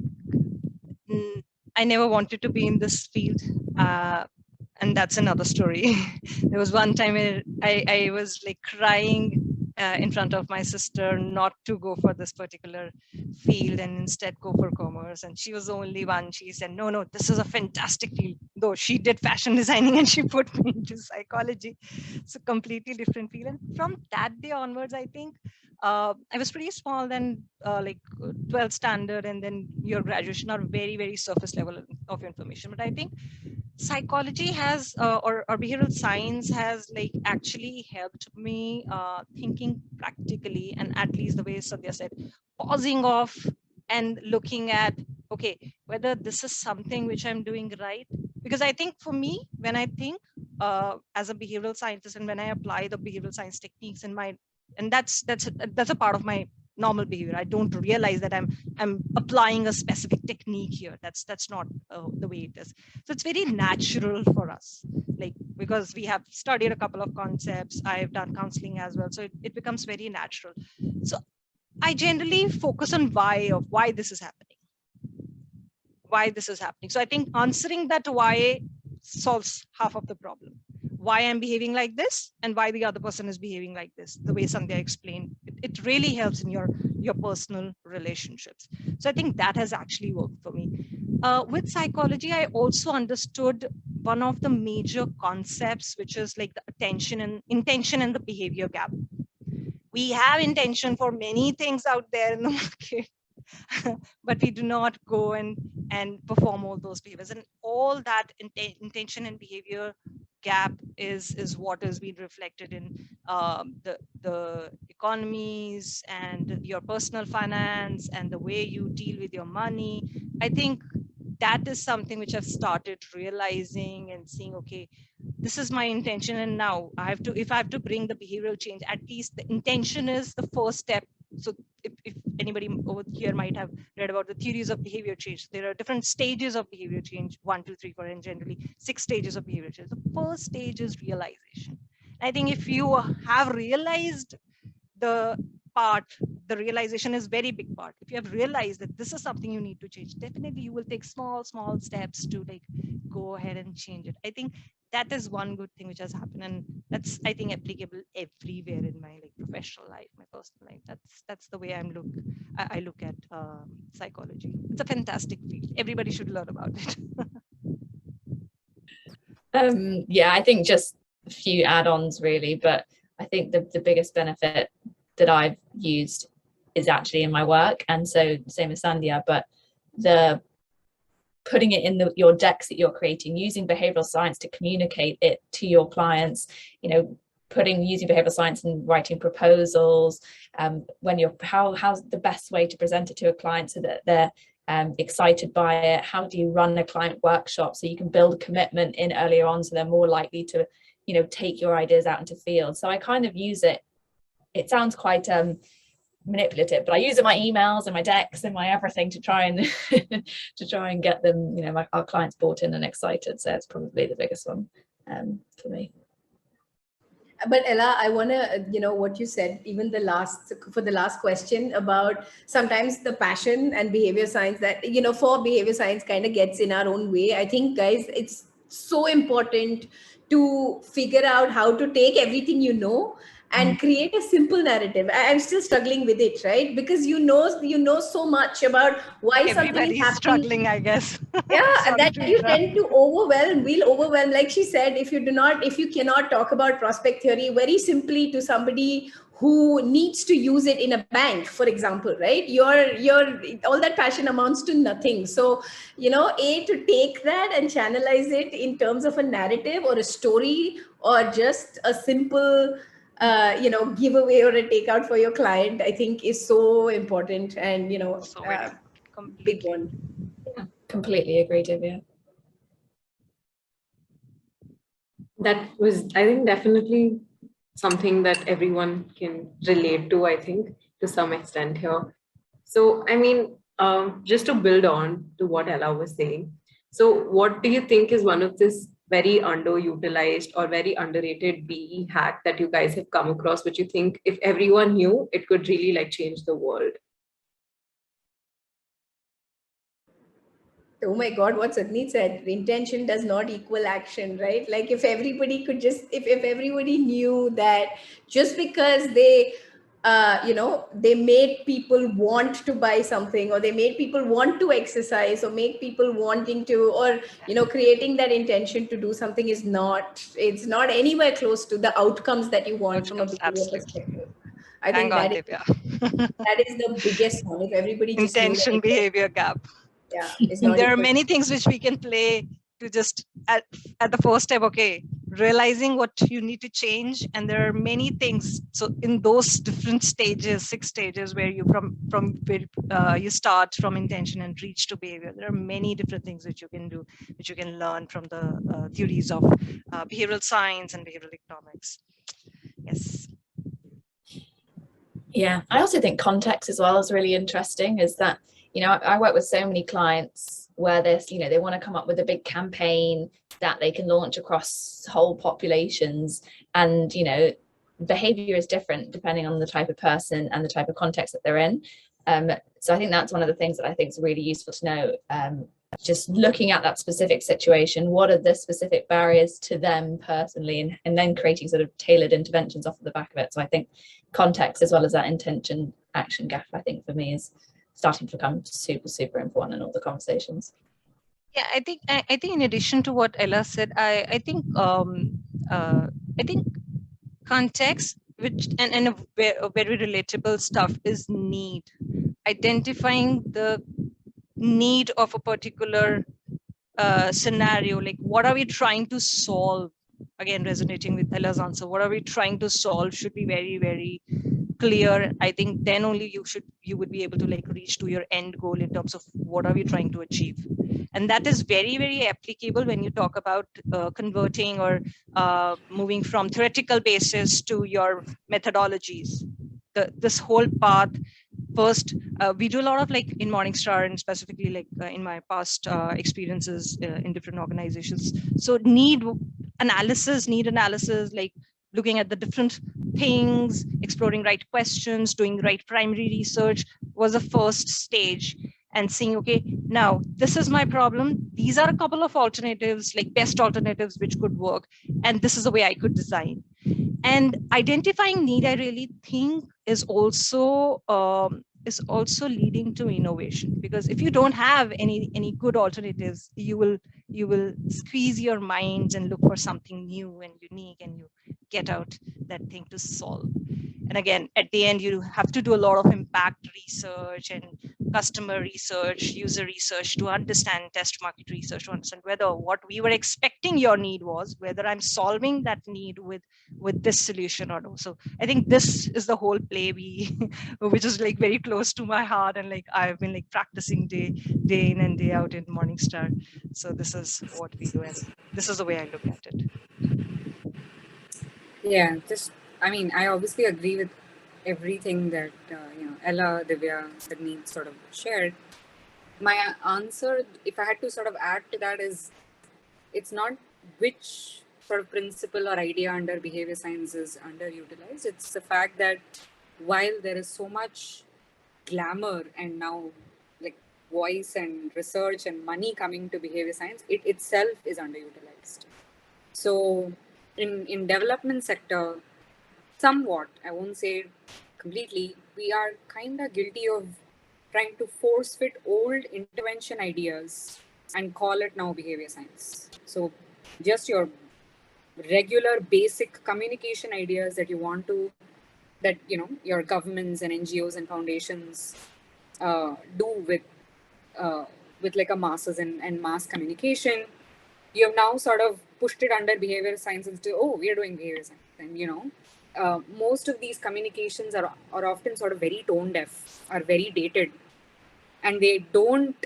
I never wanted to be in this field. And that's another story. There was one time I was like crying in front of my sister not to go for this particular field and instead go for commerce. And she was the only one. She said, no, this is a fantastic field. Though she did fashion designing and she put me into psychology. It's a completely different field. And from that day onwards, I think I was pretty small then, like 12th standard, and then your graduation are very, very surface level of information. But I think psychology has or behavioral science has like actually helped me thinking practically, and at least the way Sadhya said, pausing off and looking at, okay, whether this is something which I'm doing right. Because I think for me, when I think as a behavioral scientist, and when I apply the behavioral science techniques in my, and that's a part of my normal behavior, I don't realize that I'm applying a specific technique here. That's not the way it is. So it's very natural for us, like, because we have studied a couple of concepts, I've done counseling as well, so it becomes very natural. So I generally focus on why this is happening. So I think answering that why solves half of the problem. Why I'm behaving like this and why the other person is behaving like this, the way Sandhya explained, it really helps in your personal relationships. So I think that has actually worked for me. With psychology, I also understood one of the major concepts, which is like the intention and the behavior gap. We have intention for many things out there in the market, but we do not go and perform all those behaviors, and all that intention and behavior gap is what is being reflected in the economies and your personal finance and the way you deal with your money. I think that is something which I've started realizing and seeing, okay, this is my intention, and now if I have to bring the behavioral change, at least the intention is the first step. So if anybody over here might have read about the theories of behavior change, there are different stages of behavior change, 1, 2, 3, 4, and generally 6 stages of behavior change. The first stage is realization. I think if you have realized the realization is very big part. If you have realized that this is something you need to change, definitely you will take small steps to like go ahead and change it. I think that is one good thing which has happened, and that's, I think, applicable everywhere in my like professional life, my personal life. That's the way I look at psychology. It's a fantastic field. Everybody should learn about it. Yeah, I think just a few add-ons really, but I think the biggest benefit that I've used is actually in my work, and so same as Sandhya, but the putting it in your decks that you're creating, using behavioral science to communicate it to your clients, using behavioral science and writing proposals, when how's the best way to present it to a client so that they're excited by it. How do you run a client workshop so you can build commitment in earlier on, so they're more likely to take your ideas out into field. So I kind of use it. It sounds quite manipulative, but I use it in my emails and my decks and my everything to try and to try and get them, you know, our clients bought in and excited. So it's probably the biggest one for me. But Ella, I want to, you know, what you said, even for the last question about sometimes the passion and behavior science that, you know, for behavior science kind of gets in our own way. I think, guys, it's so important to figure out how to take everything you know and create a simple narrative. I'm still struggling with it, right? Because you know so much about why something is Everybody's happening. struggling, I guess. Yeah, that you tend to will overwhelm. Like she said, if you cannot talk about prospect theory very simply to somebody who needs to use it in a bank, for example, right? Your all that passion amounts to nothing. So, you know, to take that and channelize it in terms of a narrative or a story or just a simple you know, giveaway or a takeout for your client, I think is so important. And, you know, So big one. Yeah, completely agree, Divya. That was, I think, definitely something that everyone can relate to, I think, to some extent here. So, I mean, just to build on to what Ella was saying. So, what do you think is one of this very underutilized or very underrated BE hack that you guys have come across, which you think if everyone knew, it could really like change the world? Oh my God, what Sadhni said, intention does not equal action, right? Like if everybody could just, if everybody knew that just because they, you know, they made people want to buy something or they made people want to exercise or make people wanting to, or, you know, creating that intention to do something is not, it's not anywhere close to the outcomes that you want from a behavior perspective. I think that is the biggest one. If everybody just knew intention that behavior gap. Yeah, it's not there are many things which we can play to just at the first step, okay, realizing what you need to change. And there are many things. So in those different stages, 6 stages where you from where you start from intention and reach to behavior, there are many different things which you can do, which you can learn from the theories of behavioral science and behavioral economics. Yes. Yeah, I also think context as well is really interesting. Is that, you know, I work with so many clients where there's, you know, they want to come up with a big campaign that they can launch across whole populations, and, you know, behavior is different depending on the type of person and the type of context that they're in. So I think that's one of the things that I think is really useful to know. Just looking at that specific situation, what are the specific barriers to them personally, and then creating sort of tailored interventions off of the back of it. So I think context as well as that intention action gap, I think for me is starting to become super important in all the conversations. Yeah, I think in addition to what Ella said, I think context, which and a very relatable stuff is need. Identifying the need of a particular scenario, like what are we trying to solve? Again, resonating with Ella's answer, what are we trying to solve should be very clear. I think then only you would be able to like reach to your end goal in terms of what are we trying to achieve. And that is very applicable when you talk about converting or moving from theoretical basis to your methodologies. This whole path. First, we do a lot of like in Morningstar, and specifically like in my past experiences in different organizations. So need analysis, like looking at the different things, exploring right questions, doing right primary research was the first stage, and seeing, okay, now this is my problem. These are a couple of alternatives, like best alternatives which could work, and this is the way I could design. And identifying need, I really think is also leading to innovation, because if you don't have any good alternatives, you will squeeze your minds and look for something new and unique, and you get out that thing to solve. And again, at the end, you have to do a lot of impact research and customer research, user research to understand, test market research to understand whether what we were expecting your need was, whether I'm solving that need with this solution or no. So I think this is the whole play which is like very close to my heart, and like I've been like practicing day in and day out in Morningstar. So this is what we do, and this is the way I look at it. Yeah, I obviously agree with everything that Ella, Divya, Sadhni sort of shared. My answer, if I had to sort of add to that, is it's not which sort of principle or idea under behavior science is underutilized. It's the fact that while there is so much glamour and now like voice and research and money coming to behavior science, it itself is underutilized. So in development sector, somewhat, I won't say completely, we are kind of guilty of trying to force fit old intervention ideas and call it now behavior science. So just your regular basic communication ideas that you want to, that your governments and NGOs and foundations do with like a masses and mass communication, you have now sort of pushed it under behavior science and we are doing behavior science. And most of these communications are often sort of very tone deaf, are very dated, and they don't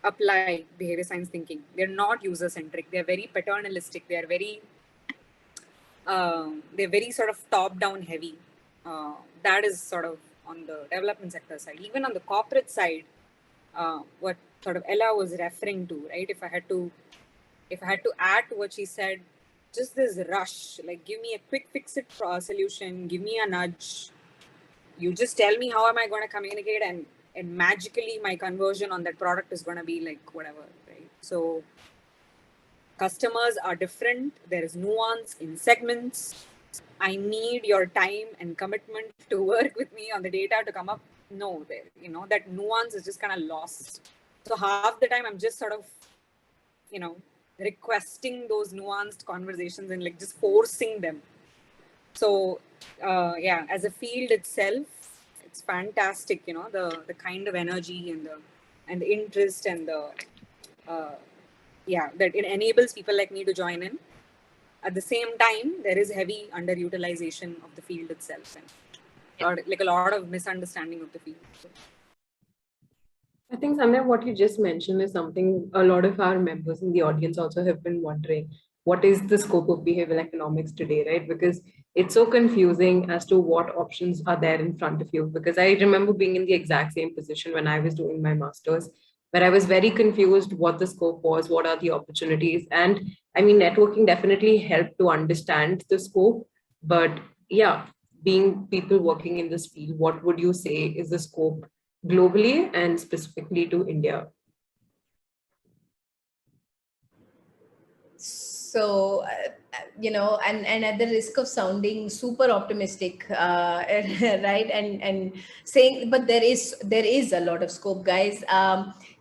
apply behavior science thinking. They're not user centric. They're very paternalistic. They're very sort of top down heavy. That is sort of on the development sector side. Even on the corporate side, what sort of Ella was referring to, right? If I had to add to what she said, just this rush, like give me a quick fix it solution, give me a nudge. You just tell me how am I going to communicate, and magically my conversion on that product is going to be like whatever, right? So customers are different. There is nuance in segments. I need your time and commitment to work with me on the data to come up. No, that nuance is just kind of lost. So half the time I'm just sort of, requesting those nuanced conversations and like just forcing them. So as a field itself, it's fantastic, the kind of energy and the interest and the that it enables people like me to join in. At the same time, there is heavy underutilization of the field itself and a lot of misunderstanding of the field. So. I think, Samya, what you just mentioned is something a lot of our members in the audience also have been wondering. What is the scope of behavioral economics today, right? Because it's so confusing as to what options are there in front of you. Because I remember being in the exact same position when I was doing my master's, where I was very confused what the scope was, what are the opportunities. And I mean, networking definitely helped to understand the scope. But yeah, being people working in this field, what would you say is the scope globally and specifically to India? So, and at the risk of sounding super optimistic, right? And saying, but there is a lot of scope, guys.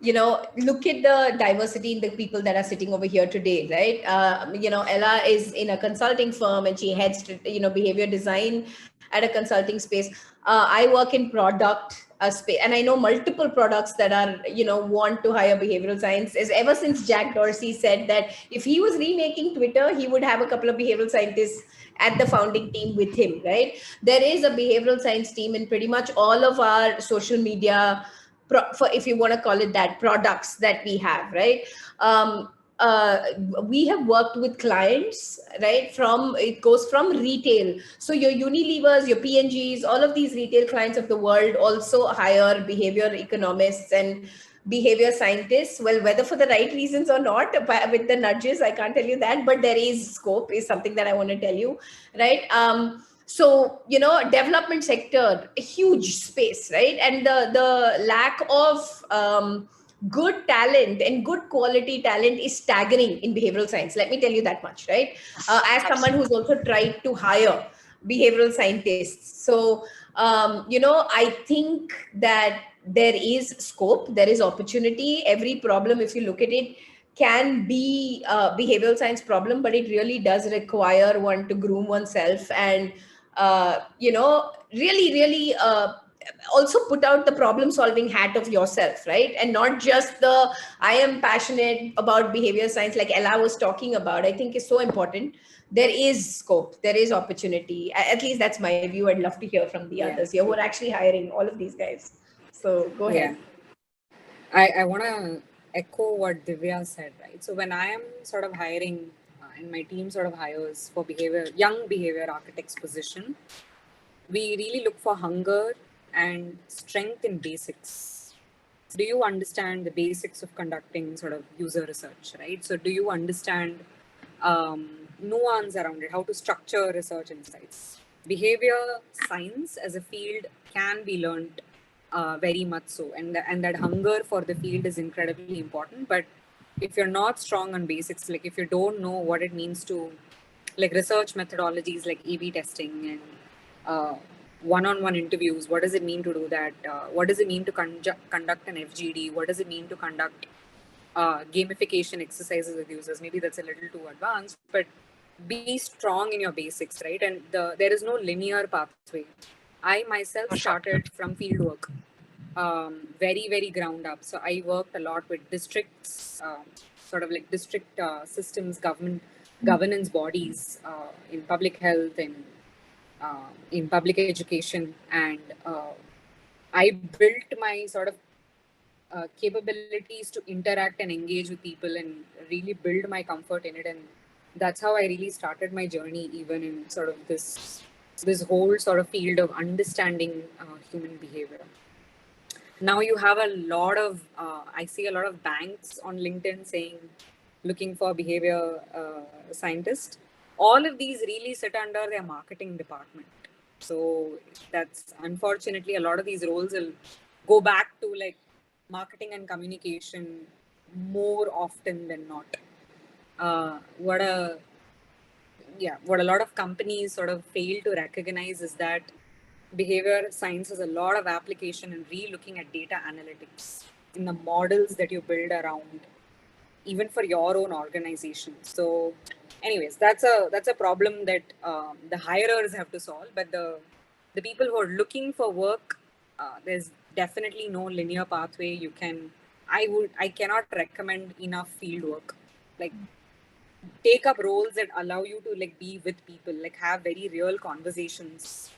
Look at the diversity in the people that are sitting over here today, right? Ella is in a consulting firm and she heads to, behavior design at a consulting space. I work in product space, and I know multiple products that are, want to hire behavioral science. Is ever since Jack Dorsey said that if he was remaking Twitter, he would have a couple of behavioral scientists at the founding team with him, right? There is a behavioral science team in pretty much all of our social media, for, if you want to call it that, products that we have, right? We have worked with clients, right? It goes from retail. So your Unilevers, your P&Gs, all of these retail clients of the world also hire behavior economists and behavior scientists. Well, whether for the right reasons or not, with the nudges, I can't tell you that, but there is scope, is something that I want to tell you, right? So, development sector, a huge space, right? And the lack of good talent and good quality talent is staggering in behavioral science. Let me tell you that much, right? As someone who's also tried to hire behavioral scientists. So, I think that there is scope, there is opportunity. Every problem, if you look at it, can be a behavioral science problem, but it really does require one to groom oneself and, really also put out the problem solving hat of yourself, right? And not just the I am passionate about behavior science, like Ella was talking about. I think is so important. There is scope, there is opportunity. At least that's my view. I'd love to hear from the others here who are actually hiring all of these guys. So go ahead. I want to echo what Divya said, right? So when I am sort of hiring and my team sort of hires for young behavior architects position, we really look for hunger and strength in basics. Do you understand the basics of conducting sort of user research, right? So do you understand nuance around it, how to structure research insights? Behavior science as a field can be learned very much so, and that hunger for the field is incredibly important. But if you're not strong on basics, like if you don't know what it means to, like research methodologies like A/B testing and one-on-one interviews, what does it mean to do that? What does it mean to conduct an FGD? What does it mean to conduct gamification exercises with users? Maybe that's a little too advanced, but be strong in your basics, right? And there is no linear pathway. I myself started from fieldwork, very, very ground up. So I worked a lot with districts, sort of like district systems, governance bodies in public health and in public education. And I built my sort of capabilities to interact and engage with people and really build my comfort in it. And that's how I really started my journey, even in sort of this whole sort of field of understanding human behavior. Now you have a lot of, I see a lot of banks on LinkedIn saying, looking for behavior scientist. All of these really sit under their marketing department. So that's unfortunately a lot of these roles will go back to like marketing and communication more often than not. What a lot of companies sort of fail to recognize is that behavior science has a lot of application in re-looking at data analytics in the models that you build around, even for your own organization. So anyways, that's a problem that the hirers have to solve, but the people who are looking for work, there's definitely no linear pathway. I cannot recommend enough field work. Like, take up roles that allow you to like be with people, like have very real conversations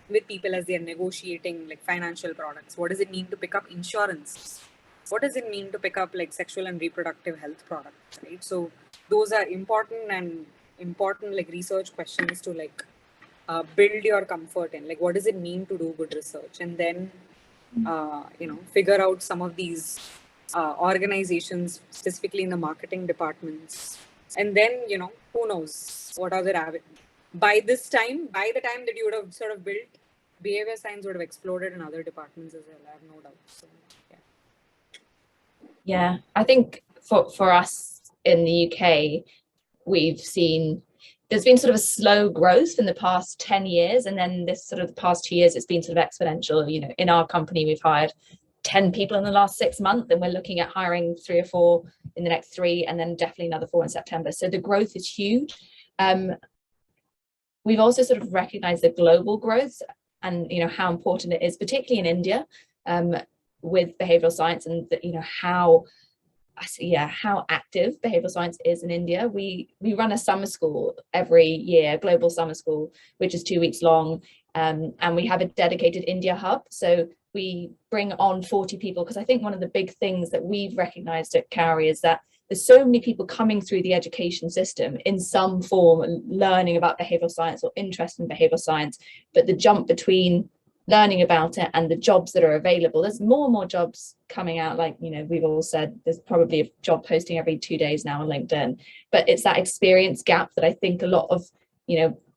with people as they're negotiating like financial products. What does it mean to pick up insurance? What does it mean to pick up like sexual and reproductive health products, right? So those are important like research questions to like build your comfort in. Like, what does it mean to do good research? And then figure out some of these organizations, specifically in the marketing departments. And then, who knows what other by the time that you would have sort of built, behavior science would have exploded in other departments as well. I have no doubt. So, yeah, I think for us in the UK, we've seen there's been sort of a slow growth in the past 10 years. And then this sort of the past 2 years, it's been sort of exponential. In our company, we've hired 10 people in the last 6 months, and we're looking at hiring 3 or 4 in the next 3, and then definitely another 4 in September. So the growth is huge. We've also sort of recognized the global growth and how important it is, particularly in India, with behavioral science, and how active behavioral science is in India. We run a summer school every year, global summer school, which is 2 weeks long, and we have a dedicated India hub. So we bring on 40 people, because I think one of the big things that we've recognized at Cowrie is that there's so many people coming through the education system in some form, learning about behavioral science or interest in behavioral science, but the jump between learning about it and the jobs that are available, there's more and more jobs coming out. Like, we've all said there's probably a job posting every 2 days now on LinkedIn, but it's that experience gap that I think a lot of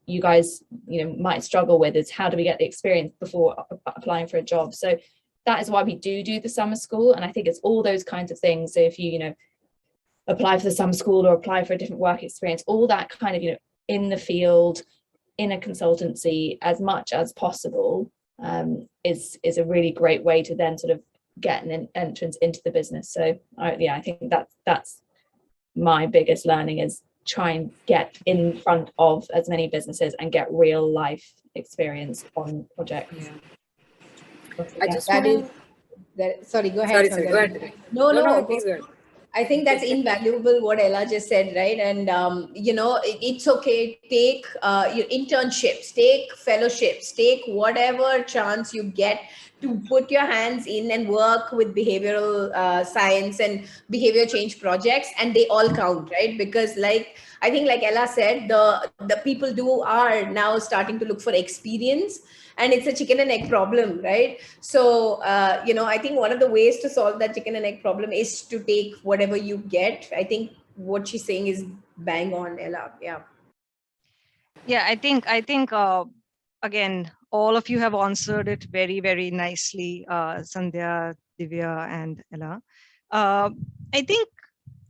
you guys might struggle with, is how do we get the experience before applying for a job. So that is why we do the summer school, and I think it's all those kinds of things. So if you apply for the summer school or apply for a different work experience, all that kind of in the field, in a consultancy, as much as possible, is a really great way to then sort of get an entrance into the business. So I think that's my biggest learning, is try and get in front of as many businesses and get real life experience on projects. Yeah. I just want to... Sorry, go ahead. Sorry, go ahead. No, please go ahead. I think that's invaluable what Ella just said, right? And it's okay. Take your internships, take fellowships, take whatever chance you get to put your hands in and work with behavioral science and behavior change projects, and they all count, right? Because like I think like Ella said, the people are now starting to look for experience, and it's a chicken and egg problem, right? So, I think one of the ways to solve that chicken and egg problem is to take whatever you get. I think what she's saying is bang on, Ella. Yeah. Yeah, I think again, all of you have answered it very, very nicely, Sandhya, Divya, and Ella. I think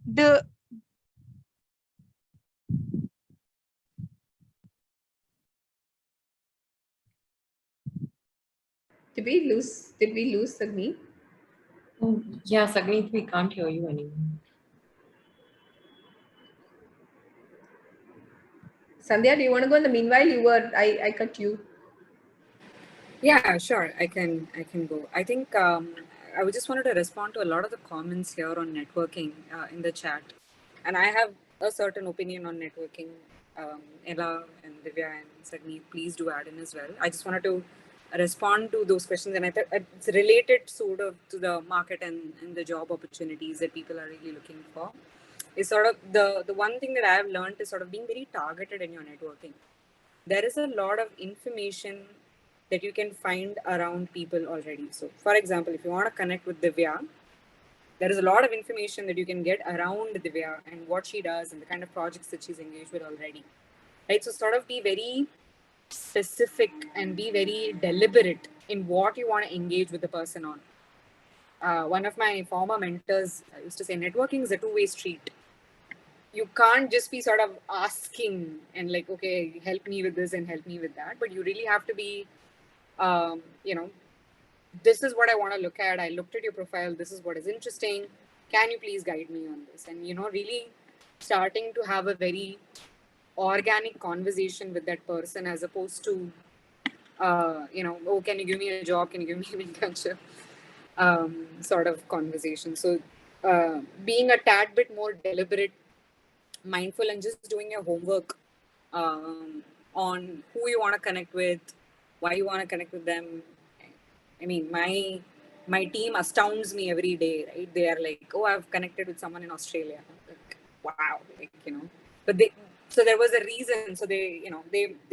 the Did we lose Sagni? Yeah, Sagneet, we can't hear you anymore. Sandhya, do you want to go? In the meanwhile, I cut you. Yeah, sure. I can go. I think I would just wanted to respond to a lot of the comments here on networking in the chat, and I have a certain opinion on networking. Ella and Divya and Sagni, please do add in as well. I just wanted to respond to those questions, and I thought it's related sort of to the market and the job opportunities that people are really looking for. Is sort of the one thing that I have learned is sort of being very targeted in your networking. There is a lot of information that you can find around people already. So, for example, if you want to connect with Divya, there is a lot of information that you can get around Divya and what she does and the kind of projects that she's engaged with already. Right? So, sort of be very specific and be very deliberate in what you want to engage with the person on. One of my former mentors used to say, networking is a two-way street. You can't just be sort of asking and like, okay, help me with this and help me with that, but you really have to be this is what I want to look at. I looked at your profile. This is what is interesting. Can you please guide me on this? And, really starting to have a very organic conversation with that person as opposed to, oh, can you give me a job? Can you give me an internship? Sort of conversation. So being a tad bit more deliberate, mindful, and just doing your homework on who you want to connect with, why you want to connect with them. I mean, my team astounds me every day, right? They are like, oh, I've connected with someone in Australia. Like, wow, but so there was a reason. So they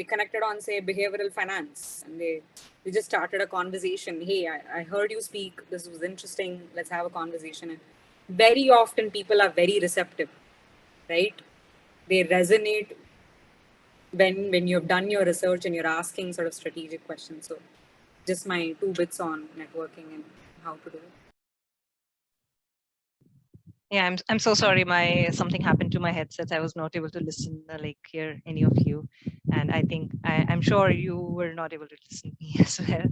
connected on, say, behavioral finance, and they just started a conversation. Hey, I heard you speak. This was interesting. Let's have a conversation. And very often people are very receptive, right? They resonate when you've done your research and you're asking sort of strategic questions. So just my 2 bits on networking and how to do it. Yeah, I'm so sorry. Something happened to my headset. I was not able to listen, hear any of you, and I think I'm sure you were not able to listen to me as well.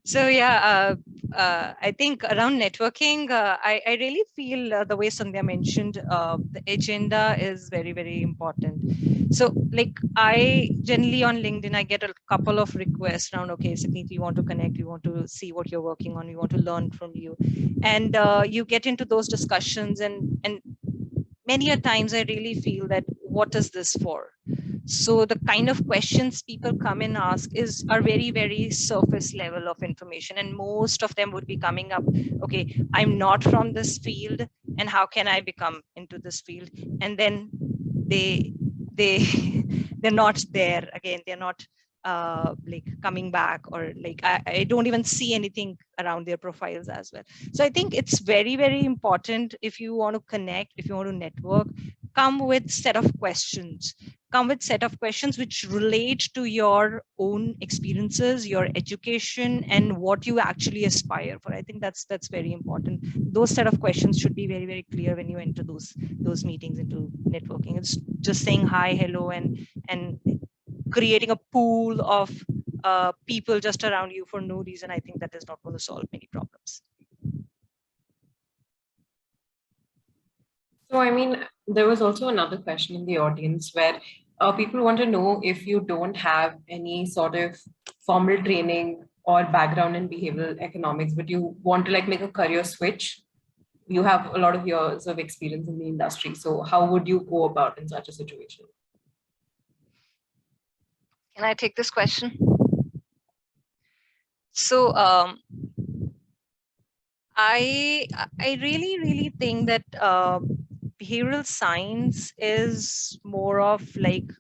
So yeah, I think around networking, I really feel the way Sandhya mentioned, the agenda is very, very important. So I generally on LinkedIn, I get a couple of requests around, okay, Sagneet, we want to connect, we want to see what you're working on, we want to learn from you. And you get into those discussions, and many a times I really feel that what is this for? So the kind of questions people come and ask are very, very surface level of information, and most of them would be coming up, okay, I'm not from this field, and how can I become into this field? And then they're not there again. They're not coming back, or I don't even see anything around their profiles as well. So I think it's very, very important, if you want to connect, if you want to network, come with set of questions which relate to your own experiences, your education, and what you actually aspire for. I think that's very important. Those set of questions should be very, very clear when you enter those meetings into networking. It's just saying hi, hello, and creating a pool of people just around you for no reason. I think that is not going to solve many problems. So, I mean, there was also another question in the audience where people want to know, if you don't have any sort of formal training or background in behavioral economics, but you want to make a career switch, you have a lot of years of experience in the industry. So how would you go about in such a situation? Can I take this question? So I really, really think that behavioral science is more of like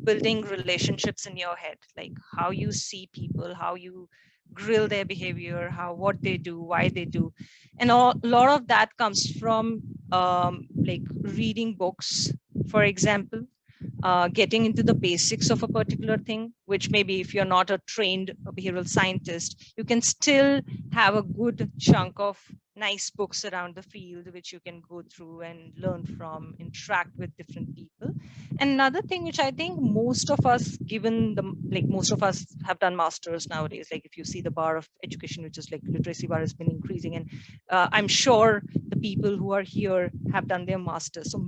building relationships in your head, like how you see people, how you grill their behavior, what they do, why they do. And a lot of that comes from like reading books, for example, getting into the basics of a particular thing, which maybe if you're not a trained behavioral scientist, you can still have a good chunk of nice books around the field, which you can go through and learn from, interact with different people. And another thing which I think most of us, given the, like most of us have done masters nowadays, like if you see the bar of education, which is like literacy bar has been increasing. And I'm sure the people who are here have done their masters. So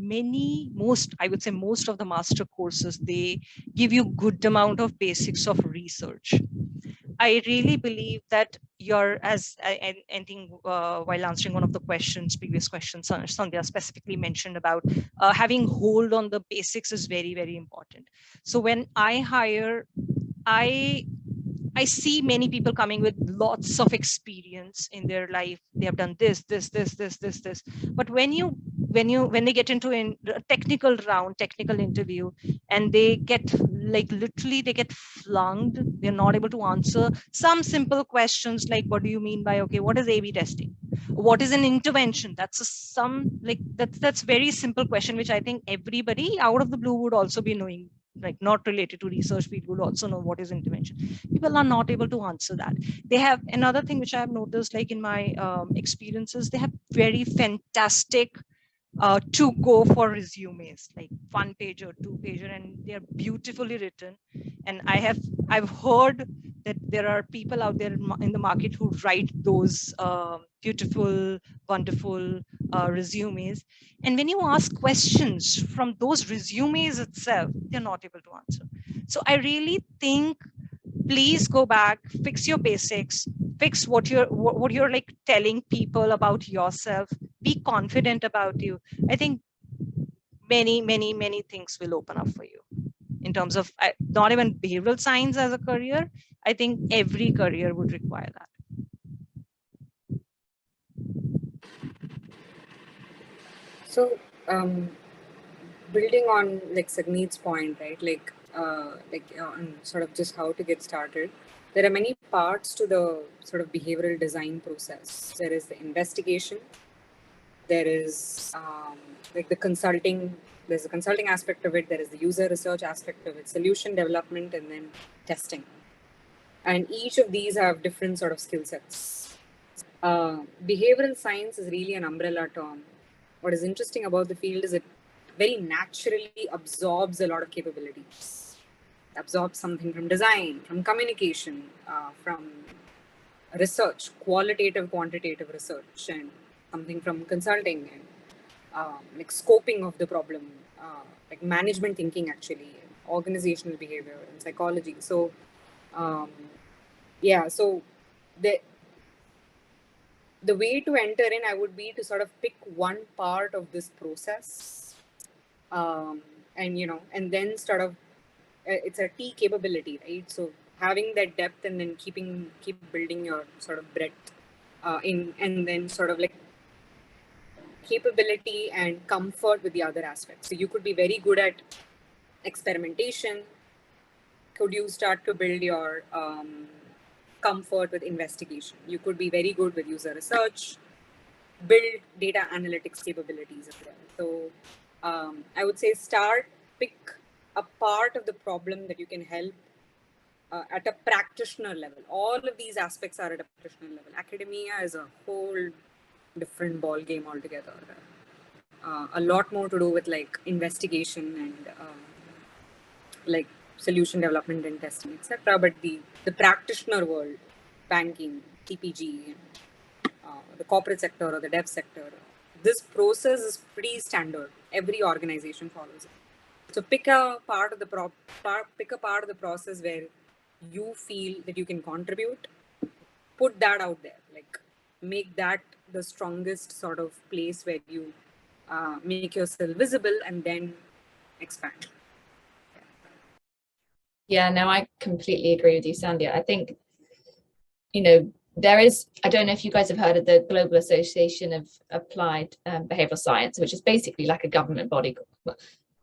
I would say most of the master courses, they give you good amount of basics of research. I really believe that I think while answering one of the previous questions, Sandhya specifically mentioned about having hold on the basics is very, very important. So when I hire, I see many people coming with lots of experience in their life. They have done this. But when they get into a technical interview, and they get like literally they get flunked. They're not able to answer some simple questions like, what do you mean by, okay, what is A/B testing? What is an intervention? That's very simple question, which I think everybody out of the blue would also be knowing, like not related to research field, would also know what is intervention. People are not able to answer that. They have another thing which I have noticed, like in my experiences, they have very fantastic to go for resumes, like 1-pager, 2-pager, and they're beautifully written. And I've heard that there are people out there in the market who write those beautiful, wonderful resumes. And when you ask questions from those resumes itself, they're not able to answer. So I really think, please go back, fix your basics, fix what you're like telling people about yourself, be confident about you. I think many things will open up for you in terms of not even behavioral science as a career. I think every career would require that. So, building on like Sagneet's point, right? On sort of just how to get started. There are many parts to the sort of behavioral design process. There is the investigation. There is like the consulting. There's a consulting aspect of it. There is the user research aspect of it, solution development, and then testing. And each of these have different sort of skill sets. Behavioral science is really an umbrella term. What is interesting about the field is it very naturally absorbs a lot of capabilities. It absorbs something from design, from communication, from research, qualitative, quantitative research, and something from consulting, and like scoping of the problem, like management thinking, actually, organizational behavior and psychology. So, so the way to enter in, I would be to sort of pick one part of this process, and then sort of it's a T capability, right? So having that depth and then keep building your sort of breadth and then sort of like capability and comfort with the other aspects. So you could be very good at experimentation. Could you start to build your comfort with investigation? You could be very good with user research, build data analytics capabilities as well. So I would say pick a part of the problem that you can help at a practitioner level. All of these aspects are at a practitioner level. Academia is a whole different ball game altogether. A lot more to do with like investigation and like solution development and testing, etc. But the practitioner world, banking, TPG, the corporate sector or the dev sector, this process is pretty standard. Every organization follows it. So pick a part of the process where you feel that you can contribute. Put that out there. Like make that the strongest sort of place where you make yourself visible and then expand. Yeah, no, I completely agree with you, Sandhya. I think, there is, I don't know if you guys have heard of the Global Association of Applied Behavioural Science, which is basically like a government body,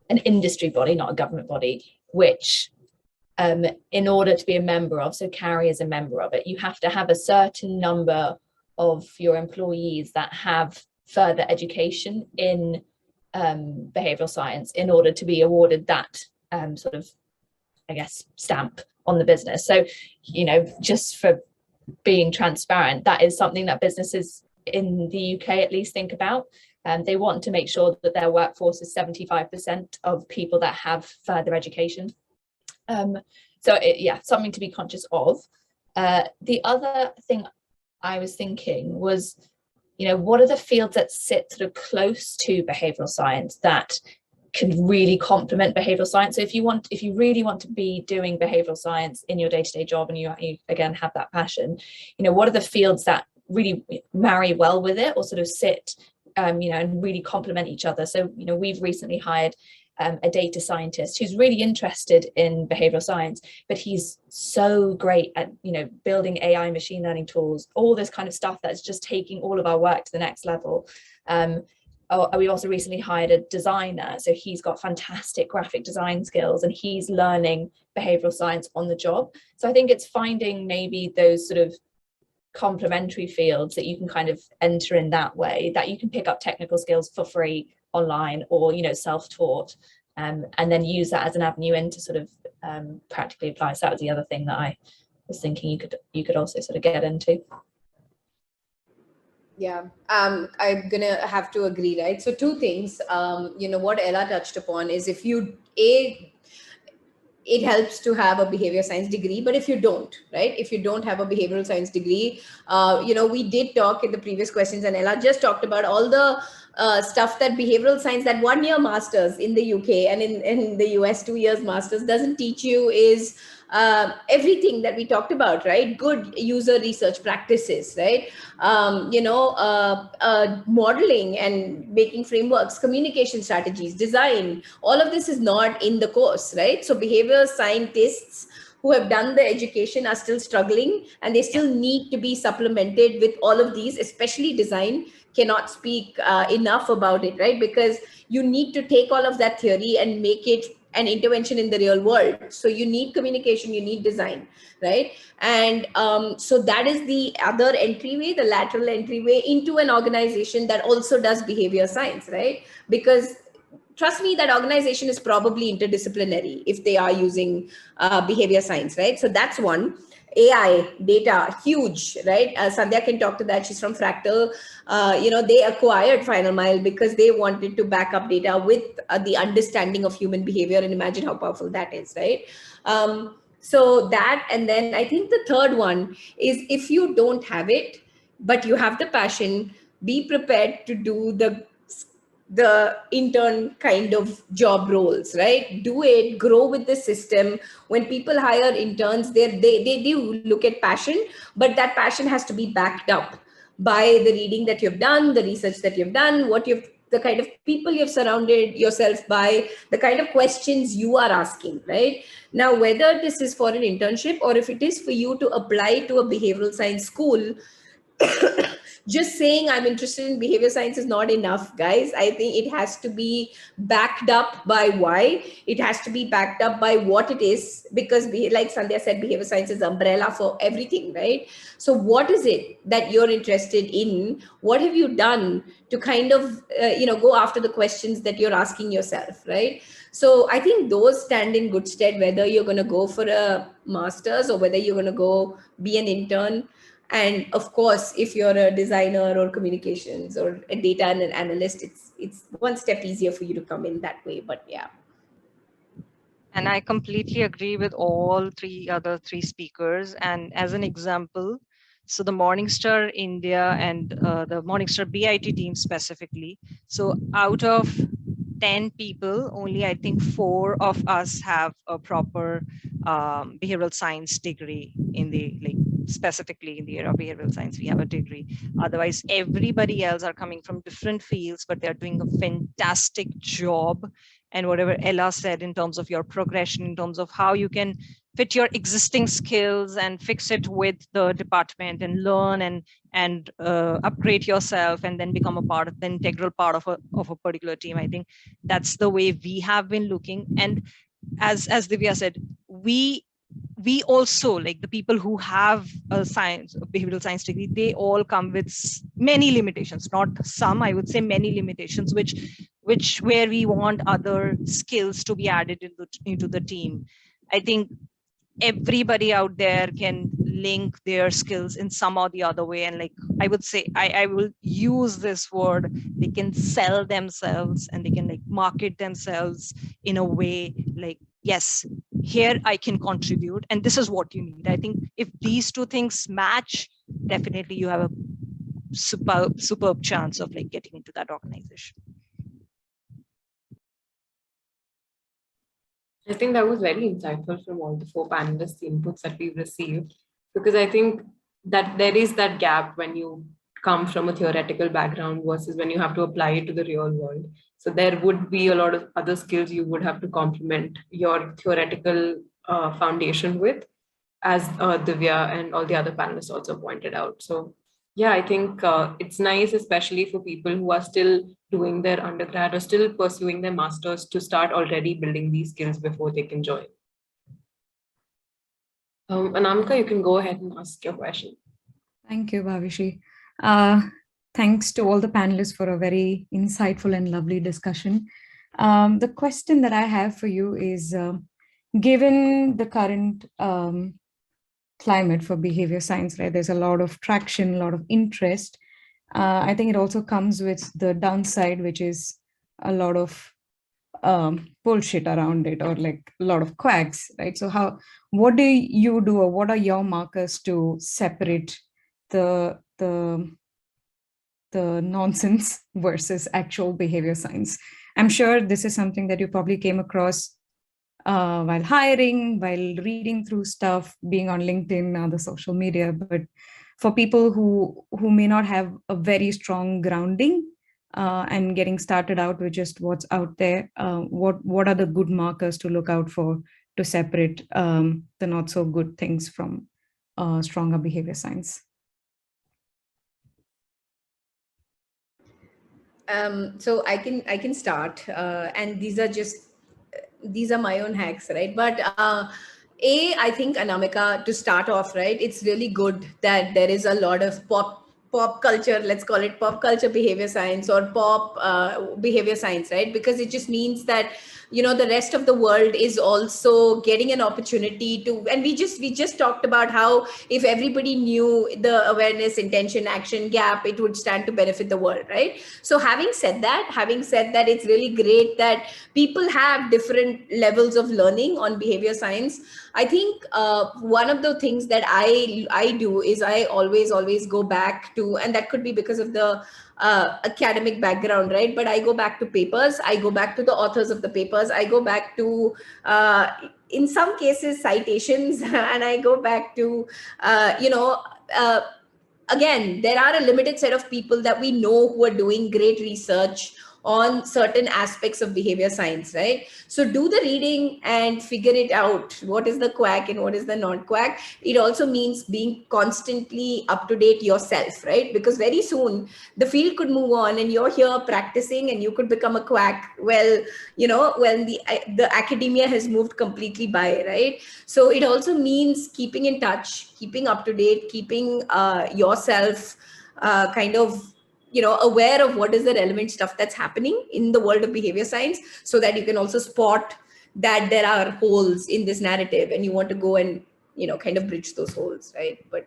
an industry body, not a government body, which in order to be a member of, so CARI is a member of it, you have to have a certain number of your employees that have further education in behavioural science in order to be awarded that sort of, I guess, stamp on the business. So, you know, just for being transparent, that is something that businesses in the UK at least think about. They want to make sure that their workforce is 75% of people that have further education. Yeah, something to be conscious of. The other thing I was thinking was, you know, what are the fields that sit sort of close to behavioural science that can really complement behavioural science? So if you really want to be doing behavioural science in your day-to-day job, and you again have that passion, you know, what are the fields that really marry well with it, or sort of sit, you know, and really complement each other? So, you know, we've recently hired a data scientist who's really interested in behavioral science, but he's so great at, you know, building AI machine learning tools, all this kind of stuff that's just taking all of our work to the next level. We also recently hired a designer, so he's got fantastic graphic design skills and he's learning behavioral science on the job. So I think it's finding maybe those sort of complementary fields that you can kind of enter in that way, that you can pick up technical skills for free online, or, you know, self-taught, and then use that as an avenue into sort of practically apply. So that was the other thing that I was thinking you could also sort of get into. Yeah, I'm gonna have to agree, right? So two things, you know, what Ella touched upon is, if you, it helps to have a behavior science degree, but if you don't, right, if you don't have a behavioral science degree, you know, we did talk in the previous questions, and Ella just talked about all the stuff that behavioral science, that 1 year masters in the UK and in the US 2 years masters doesn't teach you is everything that we talked about, right? Good user research practices, right? You know, modeling and making frameworks, communication strategies, design, all of this is not in the course, right? So behavior scientists who have done the education are still struggling, and they still need to be supplemented with all of these, especially design. Cannot speak enough about it, right? Because you need to take all of that theory and make it an intervention in the real world. So you need communication, you need design, right? And so that is the other entryway, the lateral entryway into an organization that also does behavior science, right? Because trust me, that organization is probably interdisciplinary if they are using behavior science, right? So that's one. AI, data, huge, right? Sandhya can talk to that. She's from Fractal. You know, they acquired Final Mile because they wanted to back up data with the understanding of human behavior, and imagine how powerful that is, right? So that, and then I think the third one is, if you don't have it, but you have the passion, be prepared to do the intern kind of job roles, right? Do it, grow with the system. When people hire interns, they do look at passion, but that passion has to be backed up by the reading that you've done, the research that you've done, the kind of people you've surrounded yourself by, the kind of questions you are asking, right? Now, whether this is for an internship or if it is for you to apply to a behavioral science school, just saying I'm interested in behavior science is not enough, guys. I think it has to be backed up by why. It has to be backed up by what it is, because like Sandhya said, behavior science is umbrella for everything, right? So what is it that you're interested in? What have you done to kind of, you know, go after the questions that you're asking yourself, right? So I think those stand in good stead, whether you're going to go for a master's or whether you're going to go be an intern. And of course, if you're a designer or communications or a data and an analyst, it's one step easier for you to come in that way. But yeah. And I completely agree with all other three speakers. And as an example, so the Morningstar India and the Morningstar BIT team specifically, so out of 10 people, only I think 4 of us have a proper behavioral science degree in the, like, specifically in the area of behavioral science, we have a degree. Otherwise, everybody else are coming from different fields, but they're doing a fantastic job. And whatever Ella said in terms of your progression, in terms of how you can fit your existing skills and fix it with the department and learn and upgrade yourself and then become a part of the integral part of a particular team. I think that's the way we have been looking. And as Divya said, we also, like the people who have a behavioral science degree, they all come with many limitations, not some, I would say many limitations, which where we want other skills to be added into the team. I think everybody out there can link their skills in some or the other way. And like, I would say, I will use this word, they can sell themselves and they can like market themselves in a way like, yes, here I can contribute and this is what you need. I think if these two things match, definitely you have a superb chance of like getting into that organization. I think that was very insightful from all the 4 panelists' inputs that we've received, because I think that there is that gap when you come from a theoretical background versus when you have to apply it to the real world. So there would be a lot of other skills you would have to complement your theoretical foundation with, as Divya and all the other panelists also pointed out. So yeah, I think it's nice, especially for people who are still doing their undergrad or still pursuing their masters, to start already building these skills before they can join. Anamika, you can go ahead and ask your question. Thank you, Bhavishi. Thanks to all the panelists for a very insightful and lovely discussion. The question that I have for you is, given the current climate for behavior science, right? There's a lot of traction, a lot of interest. I think it also comes with the downside, which is a lot of bullshit around it, or like a lot of quacks, right? So what do you do, or what are your markers to separate the nonsense versus actual behavior science? I'm sure this is something that you probably came across while hiring, while reading through stuff, being on LinkedIn, other social media. But for people who may not have a very strong grounding and getting started out with just what's out there, what are the good markers to look out for to separate the not so good things from stronger behavior science? So I can start, and these are my own hacks, right? But I think, Anamika, to start off, right, it's really good that there is a lot of pop culture, let's call it pop culture behavior science, or pop behavior science, right? Because it just means that, you know, the rest of the world is also getting an opportunity to, and we just talked about how if everybody knew the awareness, intention, action gap, it would stand to benefit the world, right? So having said that, it's really great that people have different levels of learning on behavior science. I think one of the things that I do is I always go back to, and that could be because of the academic background, right? But I go back to papers, I go back to the authors of the papers, I go back to, in some cases, citations, and I go back to, again, there are a limited set of people that we know who are doing great research on certain aspects of behavior science, right? So do the reading and figure it out. What is the quack and what is the non-quack? It also means being constantly up to date yourself, right? Because very soon the field could move on and you're here practicing and you could become a quack. Well, you know, when the academia has moved completely by, right? So it also means keeping in touch, keeping up to date, keeping yourself kind of, you know, aware of what is the relevant stuff that's happening in the world of behavior science, so that you can also spot that there are holes in this narrative and you want to go and, you know, kind of bridge those holes, right? But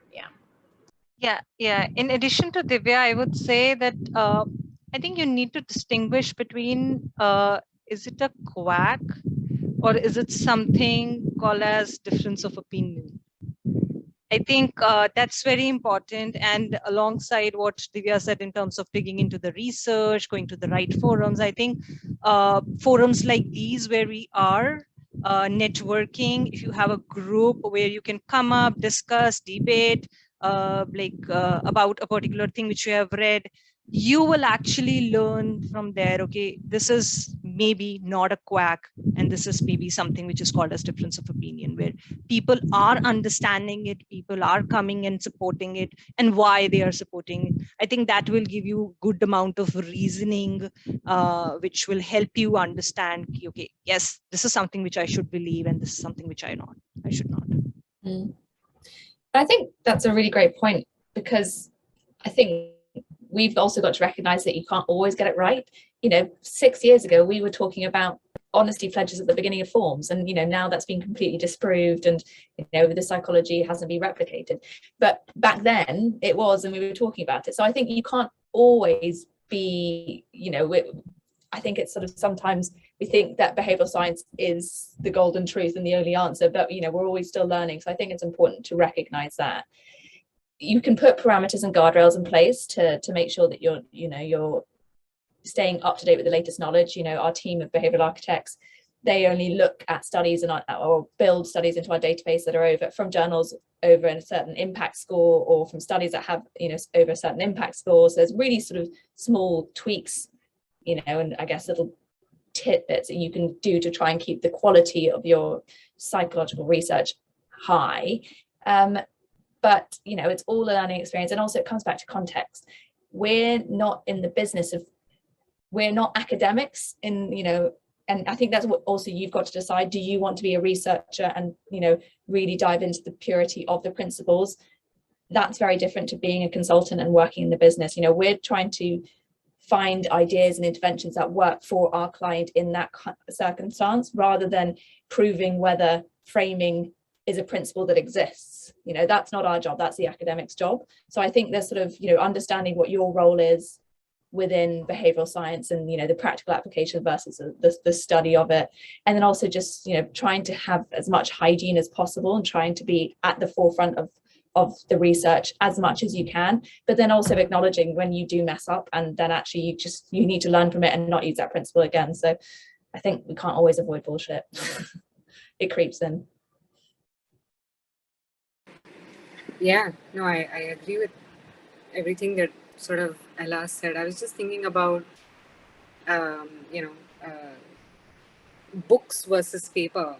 Yeah. In addition to Divya, I would say that I think you need to distinguish between is it a quack or is it something called as difference of opinion? I think that's very important. And alongside what Divya said in terms of digging into the research, going to the right forums, I think forums like these where we are networking, if you have a group where you can come up, discuss, debate, about a particular thing which you have read, you will actually learn from there, okay, this is maybe not a quack, and this is maybe something which is called as difference of opinion, where people are understanding it, people are coming and supporting it, and why they are supporting it. I think that will give you good amount of reasoning, which will help you understand, okay, yes, this is something which I should believe, and this is something which I should not. I think that's a really great point, because I think we've also got to recognize that you can't always get it right. 6 years ago, we were talking about honesty pledges at the beginning of forms, and now that's been completely disproved, and the psychology hasn't been replicated. But back then it was, and we were talking about it. So I think you can't always be, I think it's sort of, sometimes we think that behavioral science is the golden truth and the only answer, but we're always still learning. So I think it's important to recognize that. You can put parameters and guardrails in place to make sure that you're staying up to date with the latest knowledge. Our team of behavioral architects, they only look at studies or build studies into our database that are from journals over a certain impact score, or from studies that have over a certain impact score. So there's really sort of small tweaks, and I guess little tidbits that you can do to try and keep the quality of your psychological research high. But it's all a learning experience, and also it comes back to context. We're not in the business of, we're not academics in, and I think that's what also you've got to decide. Do you want to be a researcher and really dive into the purity of the principles? That's very different to being a consultant and working in the business. We're trying to find ideas and interventions that work for our client in that circumstance, rather than proving whether framing is a principle that exists. That's not our job, that's the academic's job. So I think there's sort of understanding what your role is within behavioral science, and the practical application versus the study of it, and then also just trying to have as much hygiene as possible, and trying to be at the forefront of the research as much as you can, but then also acknowledging when you do mess up, and then actually you need to learn from it and not use that principle again. So I think we can't always avoid bullshit. It creeps in. Yeah, no, I agree with everything that sort of Ella said. I was just thinking about, books versus paper.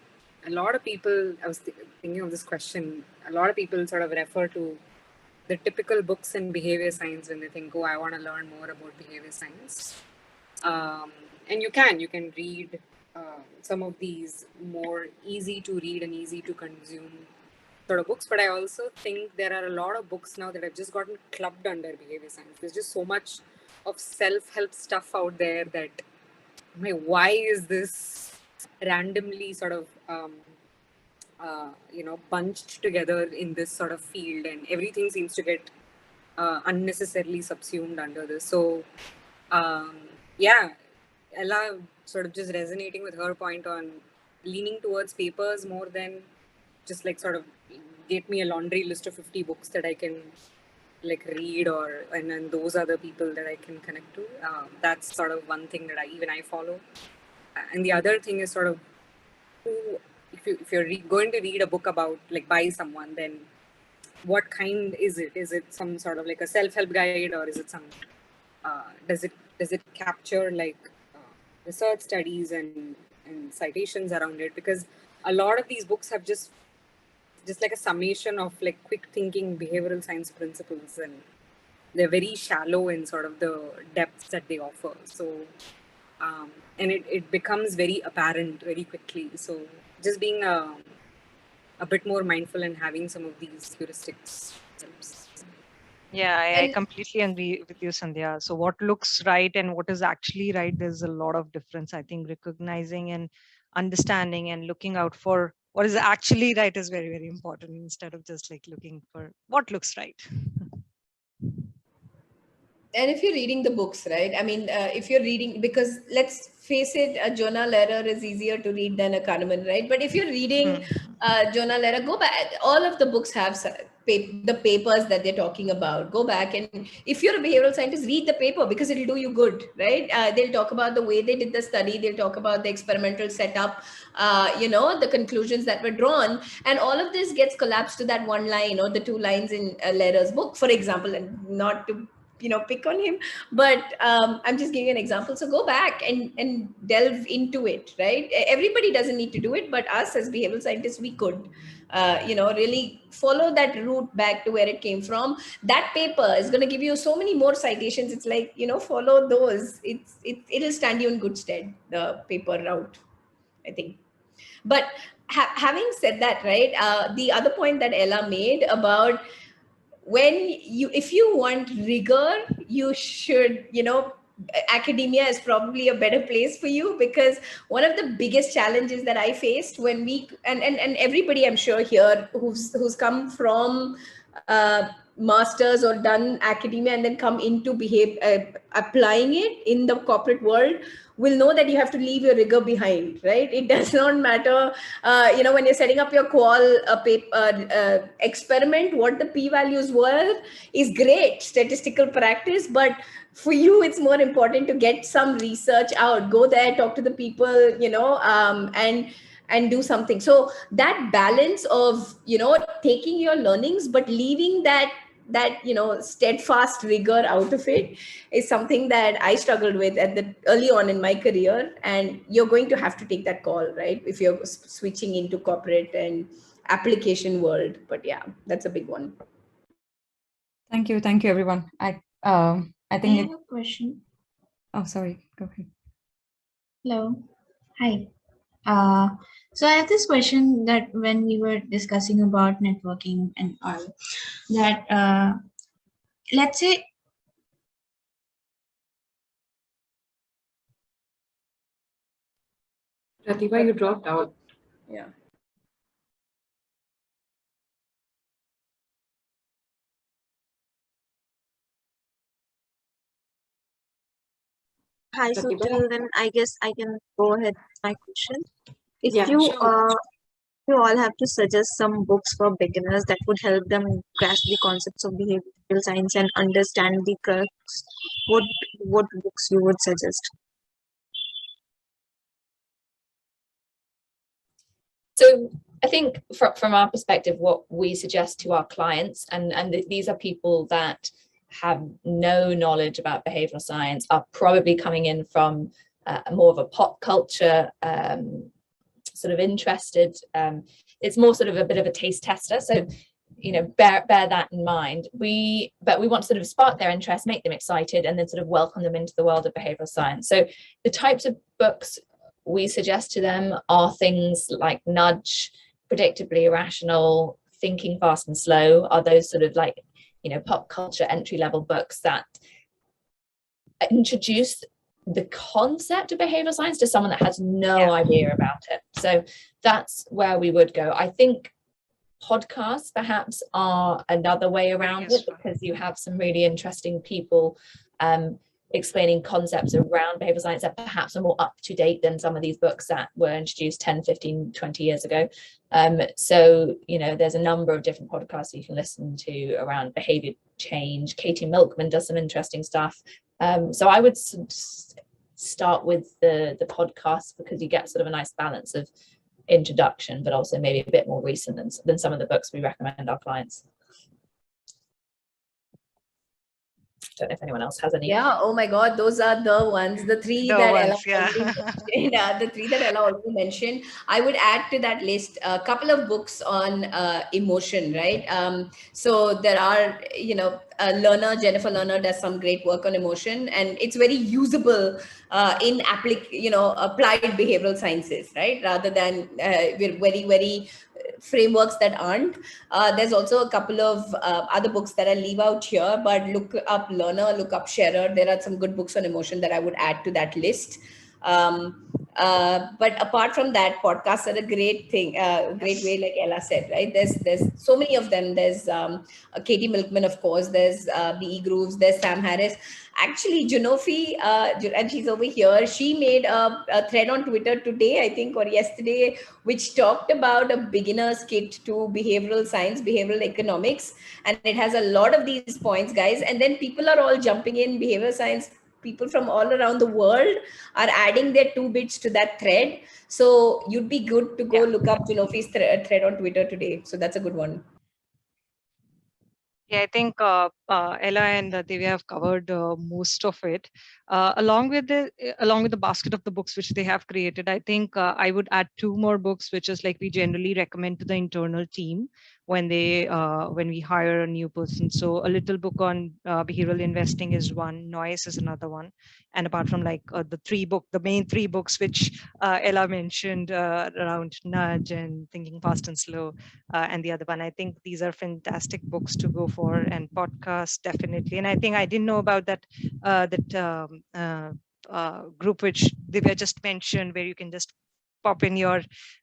A lot of people, I was thinking of this question, a lot of people sort of refer to the typical books in behavior science when they think, oh, I want to learn more about behavior science. And you can read some of these more easy to read and easy to consume sort of books, but I also think there are a lot of books now that have just gotten clubbed under behavior science. There's just so much of self-help stuff out there that, why is this randomly sort of bunched together in this sort of field, and everything seems to get unnecessarily subsumed under this. So Ella sort of just resonating with her point on leaning towards papers more than just like sort of get me a laundry list of 50 books that I can like read, and then those are the people that I can connect to. That's sort of one thing that I follow. And the other thing is sort of, if you're going to read a book about like by someone, then what kind is it? Is it some sort of like a self-help guide, or is it some does it capture like research studies and citations around it? Because a lot of these books have just like a summation of like quick thinking behavioral science principles, and they're very shallow in sort of the depths that they offer. So and it becomes very apparent very quickly. So just being a bit more mindful and having some of these heuristics helps. Yeah, I completely agree with you, Sandhya. So what looks right and what is actually right, there's a lot of difference. I think recognizing and understanding and looking out for what is actually right is very, very important, instead of just like looking for what looks right. And if you're reading the books, right? I mean, if you're reading, because let's face it, a Jonah Lehrer is easier to read than a Kahneman, right? But if you're reading Jonah Lehrer, go back. All of the books have the papers that they're talking about. Go back, and if you're a behavioral scientist, read the paper, because it'll do you good, right? They'll talk about the way they did the study. They'll talk about the experimental setup, the conclusions that were drawn, and all of this gets collapsed to that one line or the two lines in Lehrer's book, for example, and not to pick on him, but I'm just giving you an example. So go back and delve into it, right? Everybody doesn't need to do it, but us as behavioral scientists, we could really follow that route back to where it came from. That paper is going to give you so many more citations. It's like, follow those. It'll stand you in good stead, the paper route, I think. But having said that, right, the other point that Ella made about if you want rigor, you should, academia is probably a better place for you, because one of the biggest challenges that I faced when and everybody I'm sure here who's come from masters or done academia and then come into applying it in the corporate world will know that you have to leave your rigor behind, right? It does not matter, when you're setting up your experiment, what the p-values were is great statistical practice, but for you, it's more important to get some research out, go there, talk to the people, and do something. So that balance of, taking your learnings, but leaving that steadfast rigor out of it is something that I struggled with early on in my career. And you're going to have to take that call, right? If you're switching into corporate and application world. But yeah, that's a big one. Thank you, everyone. I think I have a question. Oh, sorry. Go ahead. Hello. Hi. So I have this question that when we were discussing about networking and all, that let's say Pratibha, you dropped out. Yeah. Hi, so till then, I guess I can go ahead with my question. If Yeah, you sure. you all have to suggest some books for beginners that would help them grasp the concepts of behavioral science and understand the crux, what books you would suggest? So I think from our perspective, what we suggest to our clients, and these are people that have no knowledge about behavioral science, are probably coming in from more of a pop culture sort of interested. It's more sort of a bit of a taste tester. So, bear that in mind. But we want to sort of spark their interest, make them excited, and then sort of welcome them into the world of behavioral science. So the types of books we suggest to them are things like Nudge, Predictably Irrational, Thinking Fast and Slow, are those sort of like, pop culture entry-level books that introduce the concept of behavioral science to someone that has no idea about it. So that's where we would go. I think podcasts perhaps are another way around it, because you have some really interesting people explaining concepts around behavioral science that perhaps are more up to date than some of these books that were introduced 10, 15, 20 years ago. So, there's a number of different podcasts you can listen to around behavior change. Katie Milkman does some interesting stuff. So I would start with the podcast, because you get sort of a nice balance of introduction, but also maybe a bit more recent than some of the books we recommend our clients. Don't know if anyone else has any. Yeah. Oh my God, those are the ones. The three that Ella mentioned. The three that Ella already mentioned. I would add to that list a couple of books on emotion. Right. So there are, Jennifer Lerner does some great work on emotion, and it's very usable in applied behavioral sciences. Right. Rather than we're very, very frameworks that aren't. There's also a couple of other books that I leave out here, but look up Lerner, look up Scherer. There are some good books on emotion that I would add to that list. But apart from that, podcasts are a great thing, great way, like Ella said, right? There's so many of them. There's Katie Milkman, of course. There's B.E. Grooves. There's Sam Harris. Actually, Junofi, and she's over here, she made a thread on Twitter today, I think, or yesterday, which talked about a beginner's kit to behavioral science, behavioral economics. And it has a lot of these points, guys. And then people are all jumping in. Behavioral science people from all around the world are adding their 2 bits to that thread. So you'd be good to go look up Junofi's thread on Twitter today. So that's a good one. Yeah, I think Ella and Divya have covered most of it. Along with the basket of the books which they have created, I think I would add two more books, which is like we generally recommend to the internal team when we hire a new person. So a little book on behavioral investing is one, noise is another one, and apart from like the main three books which Ella mentioned around nudge and thinking fast and slow, and the other one, I think these are fantastic books to go for, and podcasts definitely. And I think I didn't know about that group which Divya just mentioned, where you can just pop in your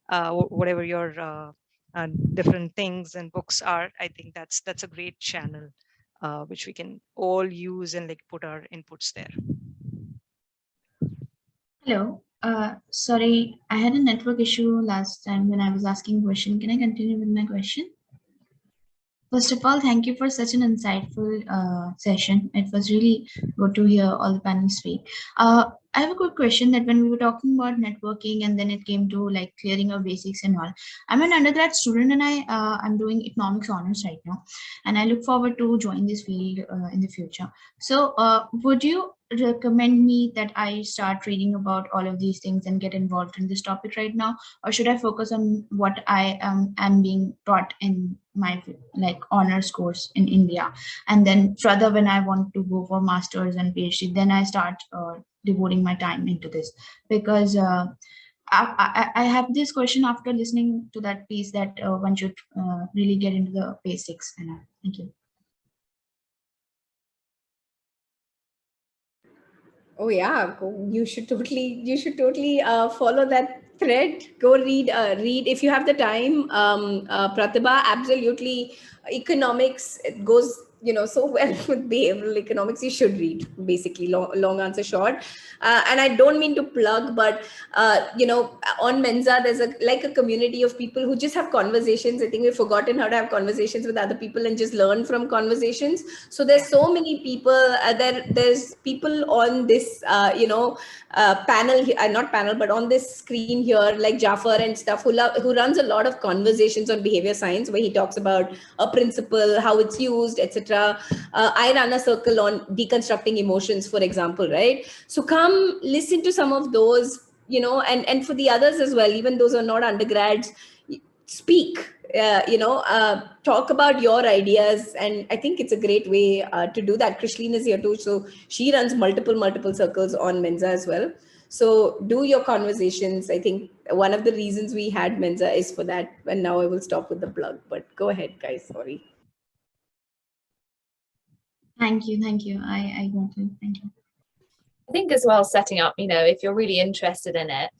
whatever your different things and books are. I think that's a great channel which we can all use and like put our inputs there. Hello. Sorry, I had a network issue last time when I was asking a question. Can I continue with my question? First of all, thank you for such an insightful session. It was really good to hear all the panelists speak. I have a quick question that when we were talking about networking and then it came to like clearing of basics and all, I'm an undergrad student and I'm doing economics honors right now, and I look forward to join this field in the future. So would you recommend me that I start reading about all of these things and get involved in this topic right now, or should I focus on what I am being taught in my like honors course in India, and then further when I want to go for masters and PhD, then I start devoting my time into this? Because I have this question after listening to that piece that one should really get into the basics. And thank you. Oh yeah, you should totally follow that thread. Go read if you have the time. Pratibha, absolutely. Economics, it goes so well with behavioral economics. You should read, basically. Long answer short. And I don't mean to plug, but on Mensa there's a community of people who just have conversations. I think we've forgotten how to have conversations with other people and just learn from conversations. So there's so many people. There's people on this panel, not panel, but on this screen here, like Jafar and stuff, who runs a lot of conversations on behavior science, where he talks about a principle, how it's used, etc. I run a circle on deconstructing emotions, for example, right? So come listen to some of those, and for the others as well, even those who are not undergrads, speak. Talk about your ideas, and I think it's a great way to do that. Krishleen is here too, so she runs multiple circles on Mensa as well. So do your conversations. I think one of the reasons we had Mensa is for that. And now I will stop with the plug, but go ahead, guys. Sorry. Thank you. I got it. Thank you. I think as well, setting up, if you're really interested in it,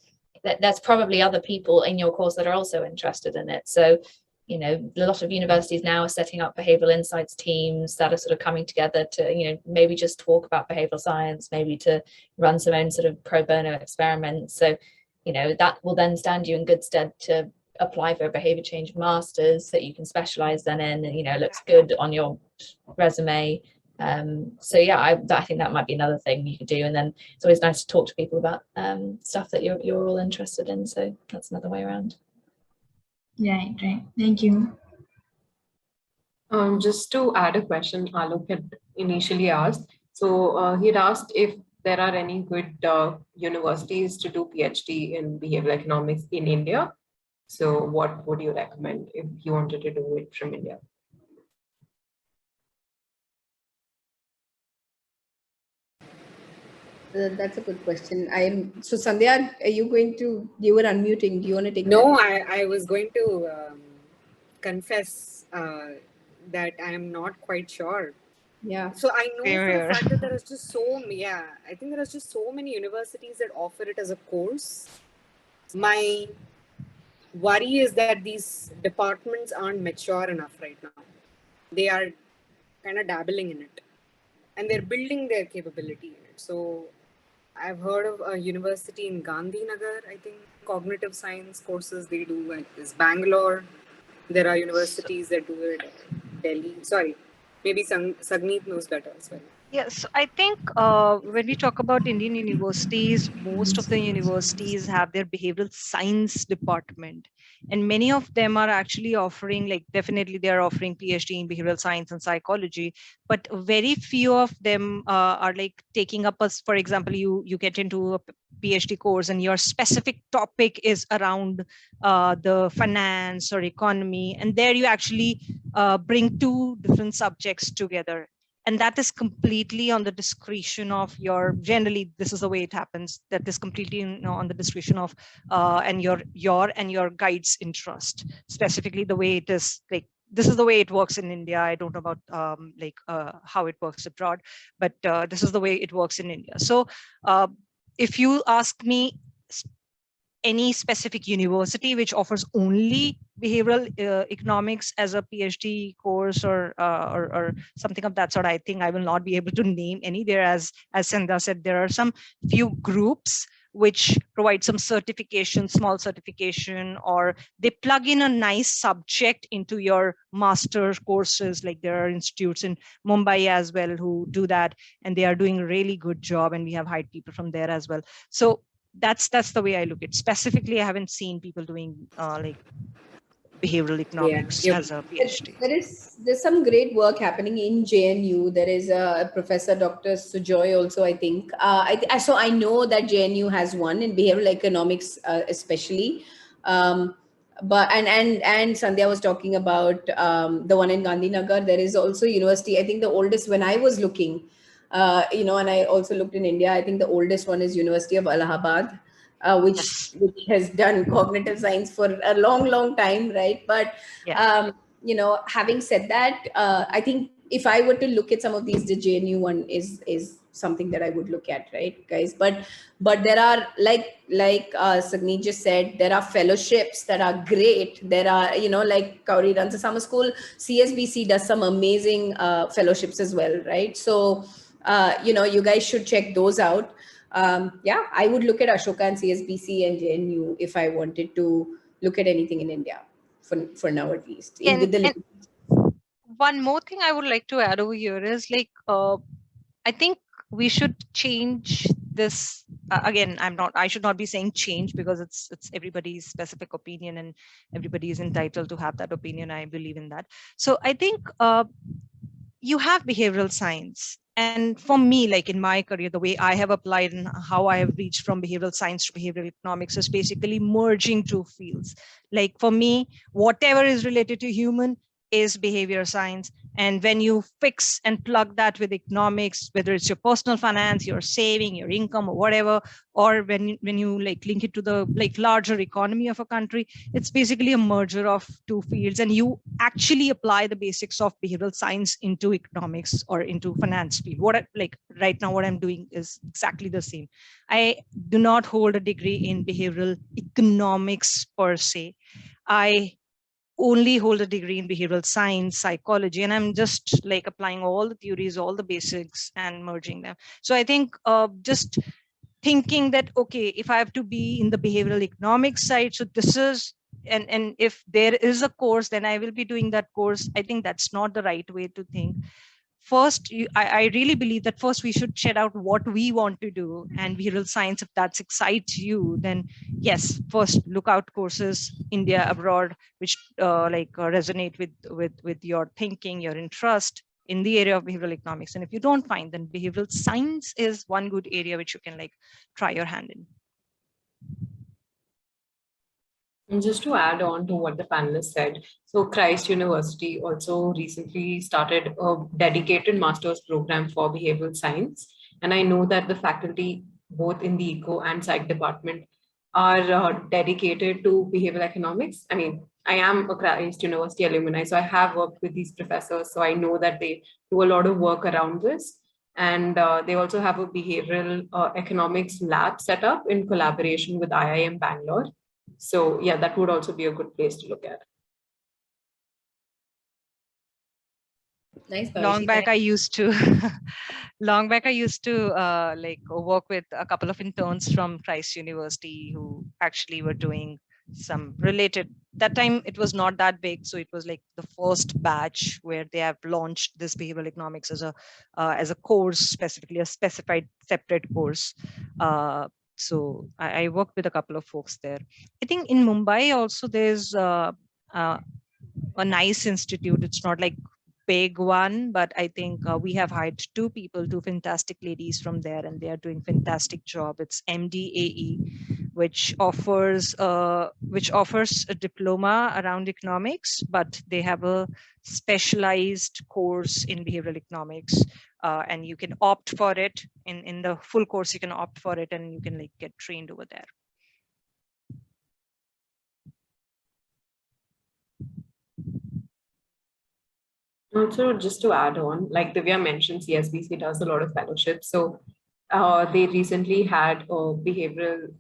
that there's probably other people in your course that are also interested in it. So, a lot of universities now are setting up behavioral insights teams that are sort of coming together to, maybe just talk about behavioral science, maybe to run some own sort of pro bono experiments. So, that will then stand you in good stead to apply for a behavior change master's that you can specialize then in, and, looks good on your resume. So yeah, I think that might be another thing you could do. And then it's always nice to talk to people about stuff that you're all interested in. So that's another way around. Right. Thank you. Just to add a question Alok had initially asked. So he had asked if there are any good universities to do PhD in behavioral economics in India. So what would you recommend if you wanted to do it from India? That's a good question. So Sandhya, are you were unmuting. Do you want to take No, that? I was going to confess that I am not quite sure. Yeah. So I know for a fact that there is just I think there are just so many universities that offer it as a course. My worry is that these departments aren't mature enough right now. They are kind of dabbling in it, and they're building their capability in it. So I've heard of a university in Gandhinagar, I think, cognitive science courses they do is Bangalore. There are universities that do it in Delhi. Sorry, maybe Sagneet knows better as well. Yes, I think when we talk about Indian universities, most of the universities have their behavioral science department, and many of them are actually offering, like, definitely they are offering PhD in behavioral science and psychology, but very few of them are like taking up us. For example, you get into a PhD course and your specific topic is around the finance or economy, and there you actually bring two different subjects together, and that is completely on the discretion of your, generally this is the way it happens, that is completely on the discretion of and your guide's interest, specifically the way it is, like this is the way it works in India. I don't know about how it works abroad, but this is the way it works in India. So if you ask me, any specific university which offers only behavioral economics as a PhD course or something of that sort, I think I will not be able to name any. There, as Sandhya said, there are some few groups which provide some certification, small certification, or they plug in a nice subject into your master courses. Like there are institutes in Mumbai as well who do that, and they are doing a really good job, and we have hired people from there as well. So that's the way I look at it. Specifically, I haven't seen people doing like behavioral economics as a PhD. There's some great work happening in JNU. There is a professor, Dr. Sujoy, also, I think. So I know that JNU has one in behavioral economics, especially. But and Sandhya was talking about the one in Gandhinagar. There is also university. I think the oldest, when I was looking, and I also looked in India, I think the oldest one is University of Allahabad, which has done cognitive science for a long time, right? But having said that, I think if I were to look at some of these, the JNU one is something that I would look at, right, guys? But there are, like Sagni just said, there are fellowships that are great. There are, like Kauri runs a summer school, CSBC does some amazing fellowships as well, right? So you guys should check those out. I would look at Ashoka and CSBC and JNU if I wanted to look at anything in India for now, at least. And one more thing I would like to add over here is, like, I think we should change this. Again, I should not be saying change, because it's everybody's specific opinion and everybody is entitled to have that opinion. I believe in that. So I think you have behavioral science. And for me, like in my career, the way I have applied and how I have reached from behavioral science to behavioral economics is basically merging two fields. Like for me, whatever is related to human is behavior science. And when you fix and plug that with economics, whether it's your personal finance, your saving, your income, or whatever, or when you like link it to the like larger economy of a country, it's basically a merger of two fields, and you actually apply the basics of behavioral science into economics or into finance field. Like right now, what I'm doing is exactly the same. I do not hold a degree in behavioral economics per se. I only hold a degree in behavioral science, psychology, and I'm just like applying all the theories, all the basics, and merging them. So I think just thinking that, okay, if I have to be in the behavioral economics side, so this is, and if there is a course, then I will be doing that course. I think that's not the right way to think. First, I really believe that first we should check out what we want to do, and behavioral science, if that excites you, then yes, first look out courses, India, abroad, which resonate with your thinking, your interest in the area of behavioral economics. And if you don't find, then behavioral science is one good area which you can like try your hand in. And just to add on to what the panelists said, so Christ University also recently started a dedicated master's program for behavioral science. And I know that the faculty, both in the eco and psych department, are dedicated to behavioral economics. I mean, I am a Christ University alumni, so I have worked with these professors. So I know that they do a lot of work around this. And they also have a behavioral economics lab set up in collaboration with IIM Bangalore. So yeah, that would also be a good place to look at. Nice. Long back, I used to like work with a couple of interns from Christ University who actually were doing some related. That time it was not that big, so it was like the first batch where they have launched this behavioral economics as a course, specifically a specified separate course. So I worked with a couple of folks there. I think in Mumbai also there's a nice institute. It's not like big one, but I think we have hired two fantastic ladies from there, and they are doing fantastic job. It's MDAE, which offers a diploma around economics, but they have a specialized course in behavioral economics, and you can opt for it in the full course. You can opt for it, and you can like get trained over there. Also, just to add on, like Divya mentioned, CSBC does a lot of fellowships. So they recently had a behavioral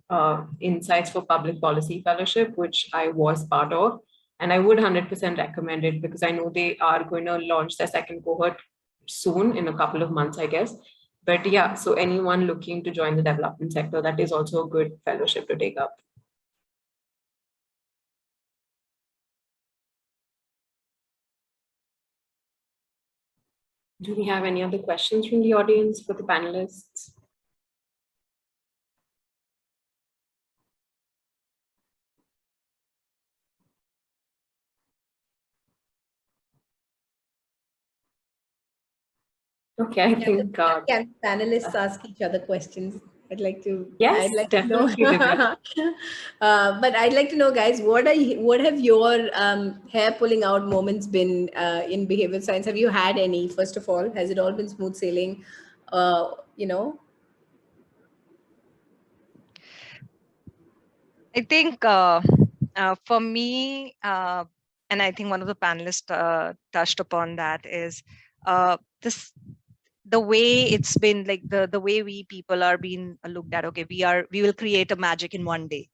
insights for public policy fellowship, which I was part of. And I would 100% recommend it because I know they are going to launch their second cohort soon, in a couple of months, I guess. But yeah, so anyone looking to join the development sector, that is also a good fellowship to take up. Do we have any other questions from the audience for the panelists? Okay, I think can panelists ask each other questions? I'd like to. Yes, I'd like definitely. To know. But I'd like to know, guys, what have your hair pulling out moments been in behavioral science? Have you had any? First of all, has it all been smooth sailing? You know. I think for me, and I think one of the panelists touched upon that, is the way it's been, like the way we people are being looked at. Okay, we will create a magic in one day.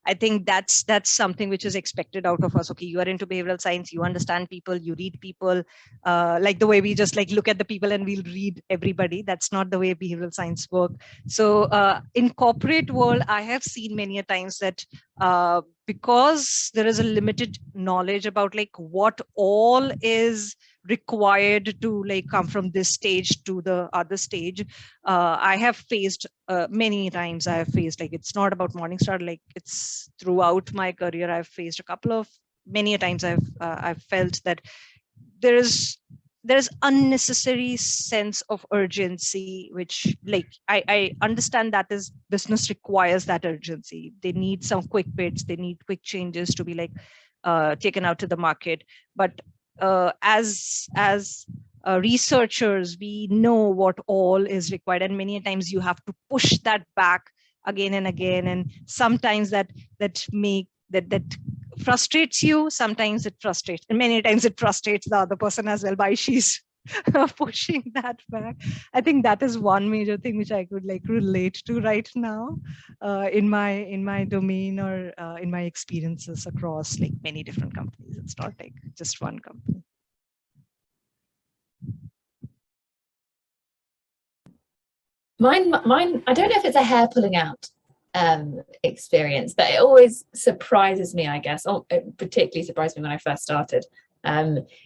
I think that's something which is expected out of us. Okay, you are into behavioral science, you understand people, you read people, like the way we just like look at the people and we'll read everybody. That's not the way behavioral science work. So in corporate world, I have seen many a times that because there is a limited knowledge about like what all is required to like come from this stage to the other stage, I have faced many times. I have faced, like, it's not about Morningstar, like it's throughout my career I've faced a couple of many a times I've felt that there is unnecessary sense of urgency, which like I understand that is business requires that urgency. They need some quick bits, they need quick changes to be like taken out to the market. But as researchers, we know what all is required, and many times you have to push that back again and again, and sometimes that frustrates you, sometimes it frustrates, and many times it frustrates the other person as well by she's pushing that back. I think that is one major thing which I could like relate to right now in my domain, or in my experiences across like many different companies. It's not like just one company. Mine, I don't know if it's a hair pulling out experience, but it always surprises me, I guess. It particularly surprised me when I first started,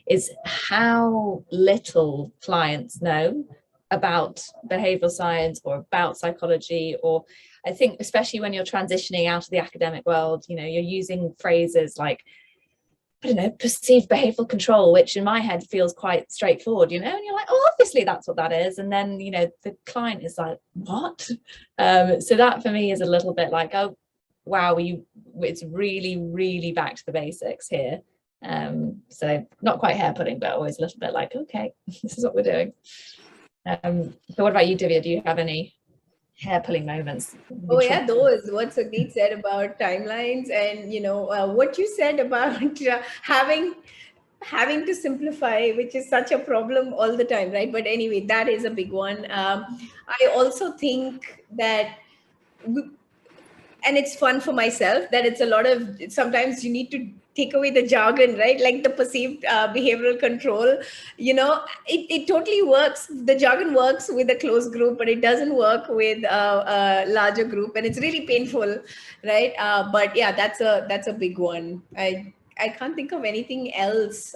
is how little clients know about behavioral science or about psychology. Or I think especially when you're transitioning out of the academic world, you know, you're using phrases like, I don't know, perceived behavioral control, which in my head feels quite straightforward, you know, and you're like, oh, obviously that's what that is. And then, you know, the client is like, what? So that for me is a little bit like, oh, wow, it's really, really back to the basics here. So not quite hair pulling, but always a little bit like, okay, this is what we're doing. So what about you, Divya? Do you have any hair pulling moments? Oh yeah, those, what Sagdeep said about timelines, and you know what you said about having to simplify, which is such a problem all the time, right? But anyway, that is a big one. I also think that and it's fun for myself that it's a lot of, sometimes you need to take away the jargon, right? Like the perceived behavioral control, it totally works. The jargon works with a closed group, but it doesn't work with a larger group, and it's really painful, right? But yeah, that's a big one. I can't think of anything else.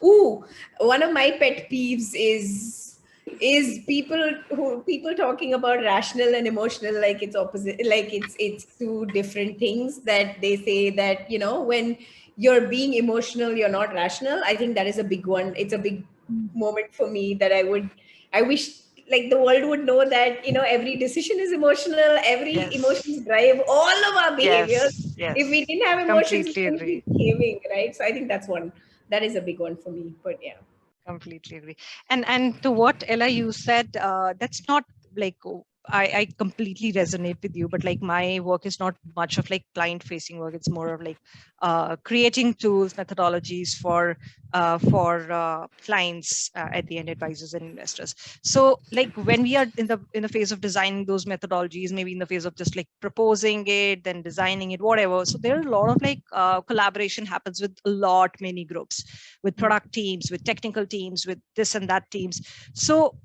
One of my pet peeves is people talking about rational and emotional like it's opposite, like it's two different things. That they say that when you're being emotional you're not rational. I think that is a big one. It's a big moment for me that I wish like the world would know that every decision is emotional, every Yes. emotions drive all of our behaviors. Yes. If we Yes. didn't have emotions we Completely wouldn't be agree. behaving, right? So I think that is a big one for me. But yeah. Completely agree. And to what Ella you said, that's not like I completely resonate with you, but like my work is not much of like client facing work. It's more of like creating tools, methodologies for clients at the end, advisors and investors. So like when we are in the phase of designing those methodologies, maybe in the phase of just like proposing it, then designing it, whatever. So there are a lot of like collaboration happens with many groups, with product teams, with technical teams, with this and that teams. So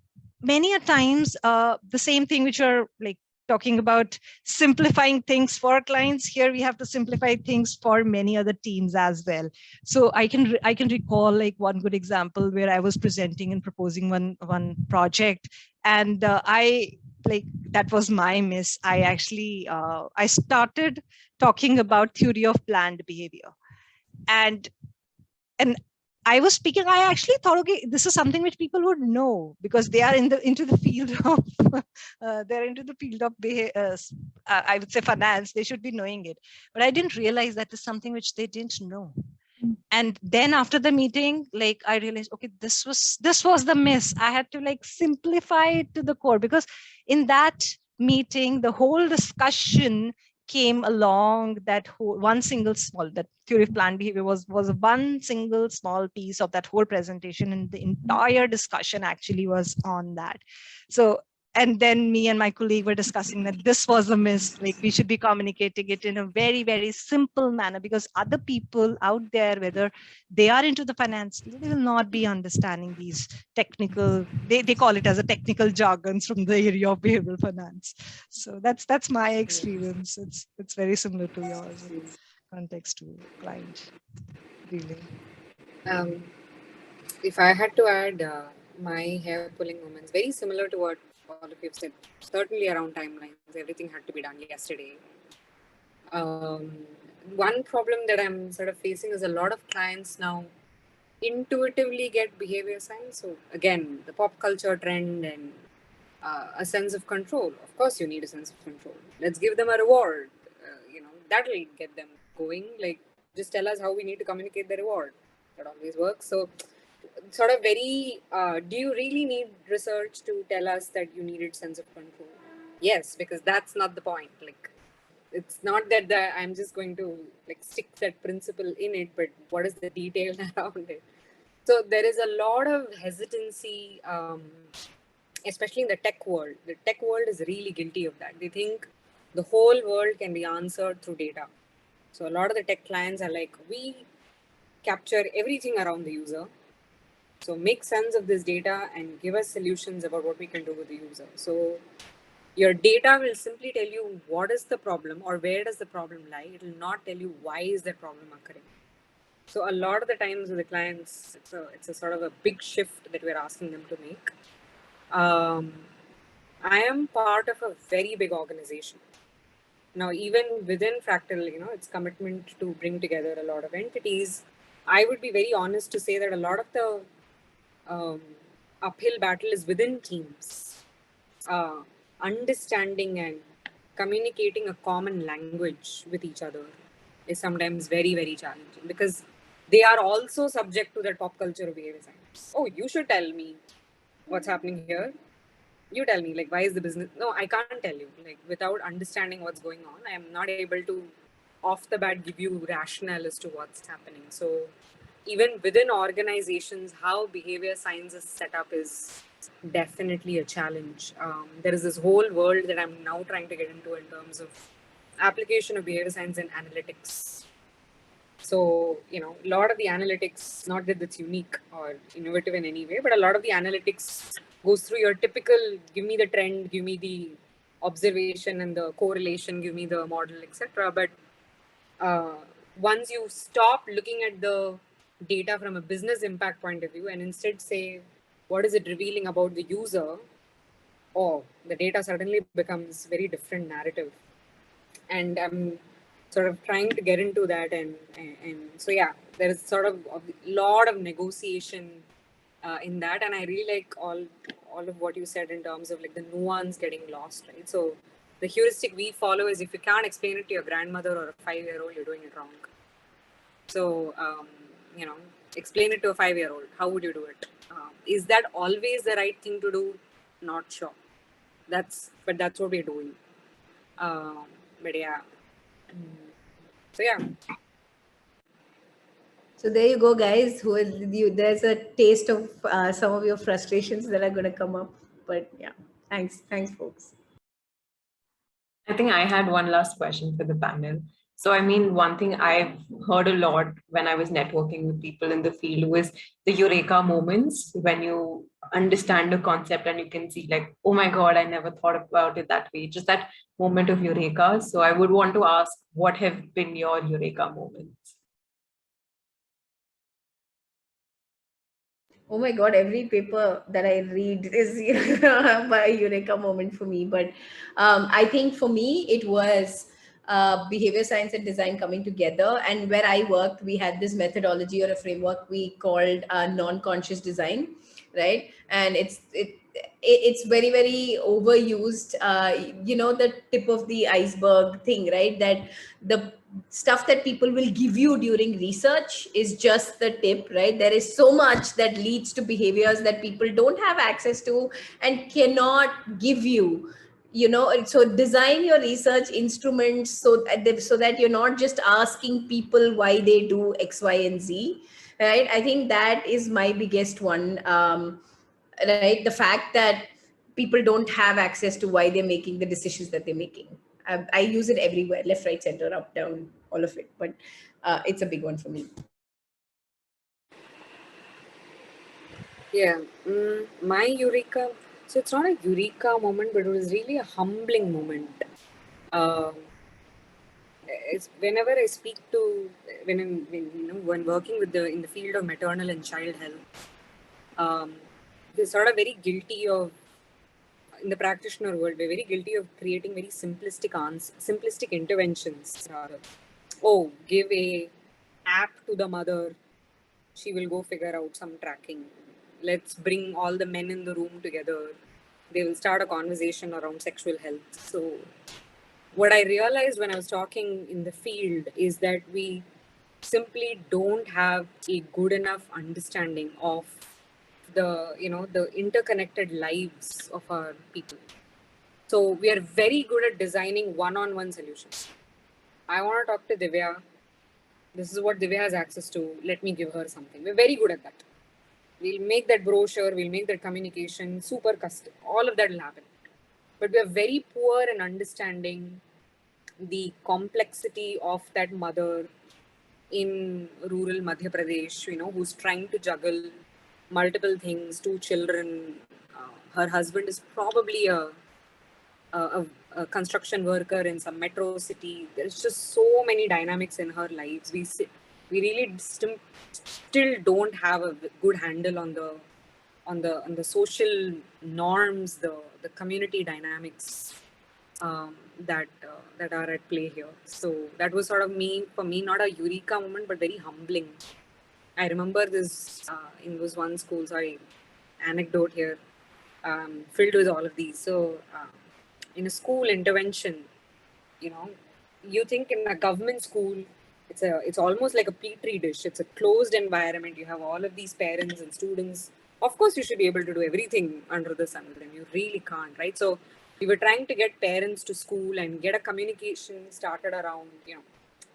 many a times the same thing which are like talking about simplifying things for clients, here we have to simplify things for many other teams as well. So I can recall like one good example where I was presenting and proposing one project, and I like that was my miss. I actually I started talking about theory of planned behavior, and I was speaking, I actually thought, okay, this is something which people would know because they are into the field of they're into the field of I would say finance. They should be knowing it, but I didn't realize that is something which they didn't know. And then after the meeting, like I realized, okay, this was the miss. I had to like simplify it to the core, because in that meeting, the whole discussion came along that whole one single small, that theory of planned behavior was one single small piece of that whole presentation, and the entire discussion actually was on that. So, and then me and my colleague were discussing that this was a miss, like we should be communicating it in a very, very simple manner, because other people out there, whether they are into the finance, they will not be understanding these technical, they call it as a technical jargons from the area of behavioral finance. So that's my experience. It's very similar to yours in context to client dealing. If I had to add my hair pulling moments, very similar to what all of you have said, certainly around timelines, everything had to be done yesterday. One problem that I'm sort of facing is a lot of clients now intuitively get behavior science. So again, the pop culture trend and a sense of control. Of course, you need a sense of control. Let's give them a reward. That'll get them going. Like, just tell us how we need to communicate the reward. That always works. So, sort of very. Do you really need research to tell us that you needed sense of control? Yes, because that's not the point. Like, it's not that I'm just going to like stick that principle in it, but what is the detail around it? So there is a lot of hesitancy, especially in the tech world. The tech world is really guilty of that. They think the whole world can be answered through data. So a lot of the tech clients are like, we capture everything around the user. So make sense of this data and give us solutions about what we can do with the user. So your data will simply tell you what is the problem or where does the problem lie. It will not tell you why is that problem occurring. So a lot of the times with the clients, it's a sort of a big shift that we're asking them to make. I am part of a very big organization. Now, even within Fractal, its commitment to bring together a lot of entities, I would be very honest to say that a lot of the uphill battle is within teams. Understanding and communicating a common language with each other is sometimes very, very challenging because they are also subject to that pop culture of behavior science. Oh, you should tell me what's happening here. You tell me, like, why is the business? No, I can't tell you. Like, without understanding what's going on, I am not able to, off the bat, give you rationale as to what's happening. So, even within organizations, how behavior science is set up is definitely a challenge. There is this whole world that I'm now trying to get into in terms of application of behavior science and analytics. So, a lot of the analytics, not that it's unique or innovative in any way, but a lot of the analytics goes through your typical, give me the trend, give me the observation and the correlation, give me the model, etc. But once you stop looking at the data from a business impact point of view and instead say, what is it revealing about the user? The data suddenly becomes very different narrative. And I'm sort of trying to get into that. And so, yeah, there is sort of a lot of negotiation in that. And I really like all of what you said in terms of like the nuance getting lost, right? So the heuristic we follow is if you can't explain it to your grandmother or a 5-year-old, you're doing it wrong. So, explain it to a 5-year-old. How would you do it? Is that always the right thing to do? Not sure. But that's what we're doing. But yeah. So yeah. So there you go, guys. There's a taste of some of your frustrations that are going to come up. But yeah, thanks, folks. I think I had one last question for the panel. So, I mean, one thing I've heard a lot when I was networking with people in the field was the eureka moments when you understand a concept and you can see like, oh my God, I never thought about it that way. Just that moment of eureka. So I would want to ask, what have been your eureka moments? Oh my God, every paper that I read is a eureka moment for me. But I think for me, it was behavior science and design coming together. And where I worked, we had this methodology or a framework we called non-conscious design, right? And it's very, very overused, the tip of the iceberg thing, right? That the stuff that people will give you during research is just the tip, right? There is so much that leads to behaviors that people don't have access to and cannot give you. So design your research instruments so that you're not just asking people why they do X, Y, and Z, right? I think that is my biggest one. Right, the fact that people don't have access to why they're making the decisions that they're making. I use it everywhere, left, right, center, up, down, all of it. But it's a big one for me. Yeah, my eureka. So it's not a eureka moment, but it was really a humbling moment. It's whenever I speak to when working with in the field of maternal and child health, they're sort of very guilty of, in the practitioner world, we're very guilty of creating very simplistic interventions rather. Oh, give a app to the mother, she will go figure out some tracking. Let's bring all the men in the room together. They will start a conversation around sexual health. So what I realized when I was talking in the field is that we simply don't have a good enough understanding of the interconnected lives of our people. So we are very good at designing one-on-one solutions. I want to talk to Divya. This is what Divya has access to. Let me give her something. We're very good at that. We'll make that brochure, we'll make that communication super custom. All of that will happen. But we are very poor in understanding the complexity of that mother in rural Madhya Pradesh, who's trying to juggle multiple things, 2 children. Her husband is probably a construction worker in some metro city. There's just so many dynamics in her lives. We really still don't have a good handle on the social norms, the community dynamics that are at play here. So that was sort of for me, not a eureka moment, but very humbling. I remember this in this one school, anecdote here, filled with all of these. So in a school intervention, you think in a government school, it's almost like a petri dish. It's a closed environment. You have all of these parents and students. Of course, you should be able to do everything under the sun with them. You really can't, right? So we were trying to get parents to school and get a communication started around,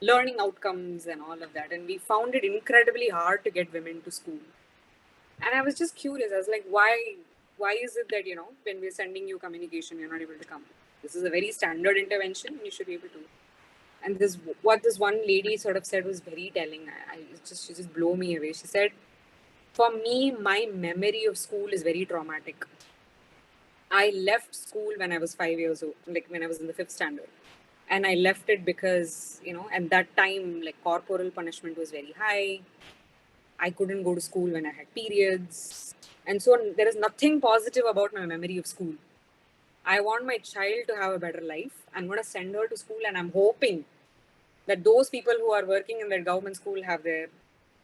learning outcomes and all of that. And we found it incredibly hard to get women to school. And I was just curious. I was like, why is it that, when we're sending you communication, you're not able to come? This is a very standard intervention. You should be able to. And this, what this one lady sort of said was very telling. She just blew me away. She said, for me, my memory of school is very traumatic. I left school when I was 5 years old, like when I was in the 5th standard. And I left it because, at that time, like corporal punishment was very high. I couldn't go to school when I had periods. And so there is nothing positive about my memory of school. I want my child to have a better life. I'm going to send her to school, and I'm hoping that those people who are working in that government school have their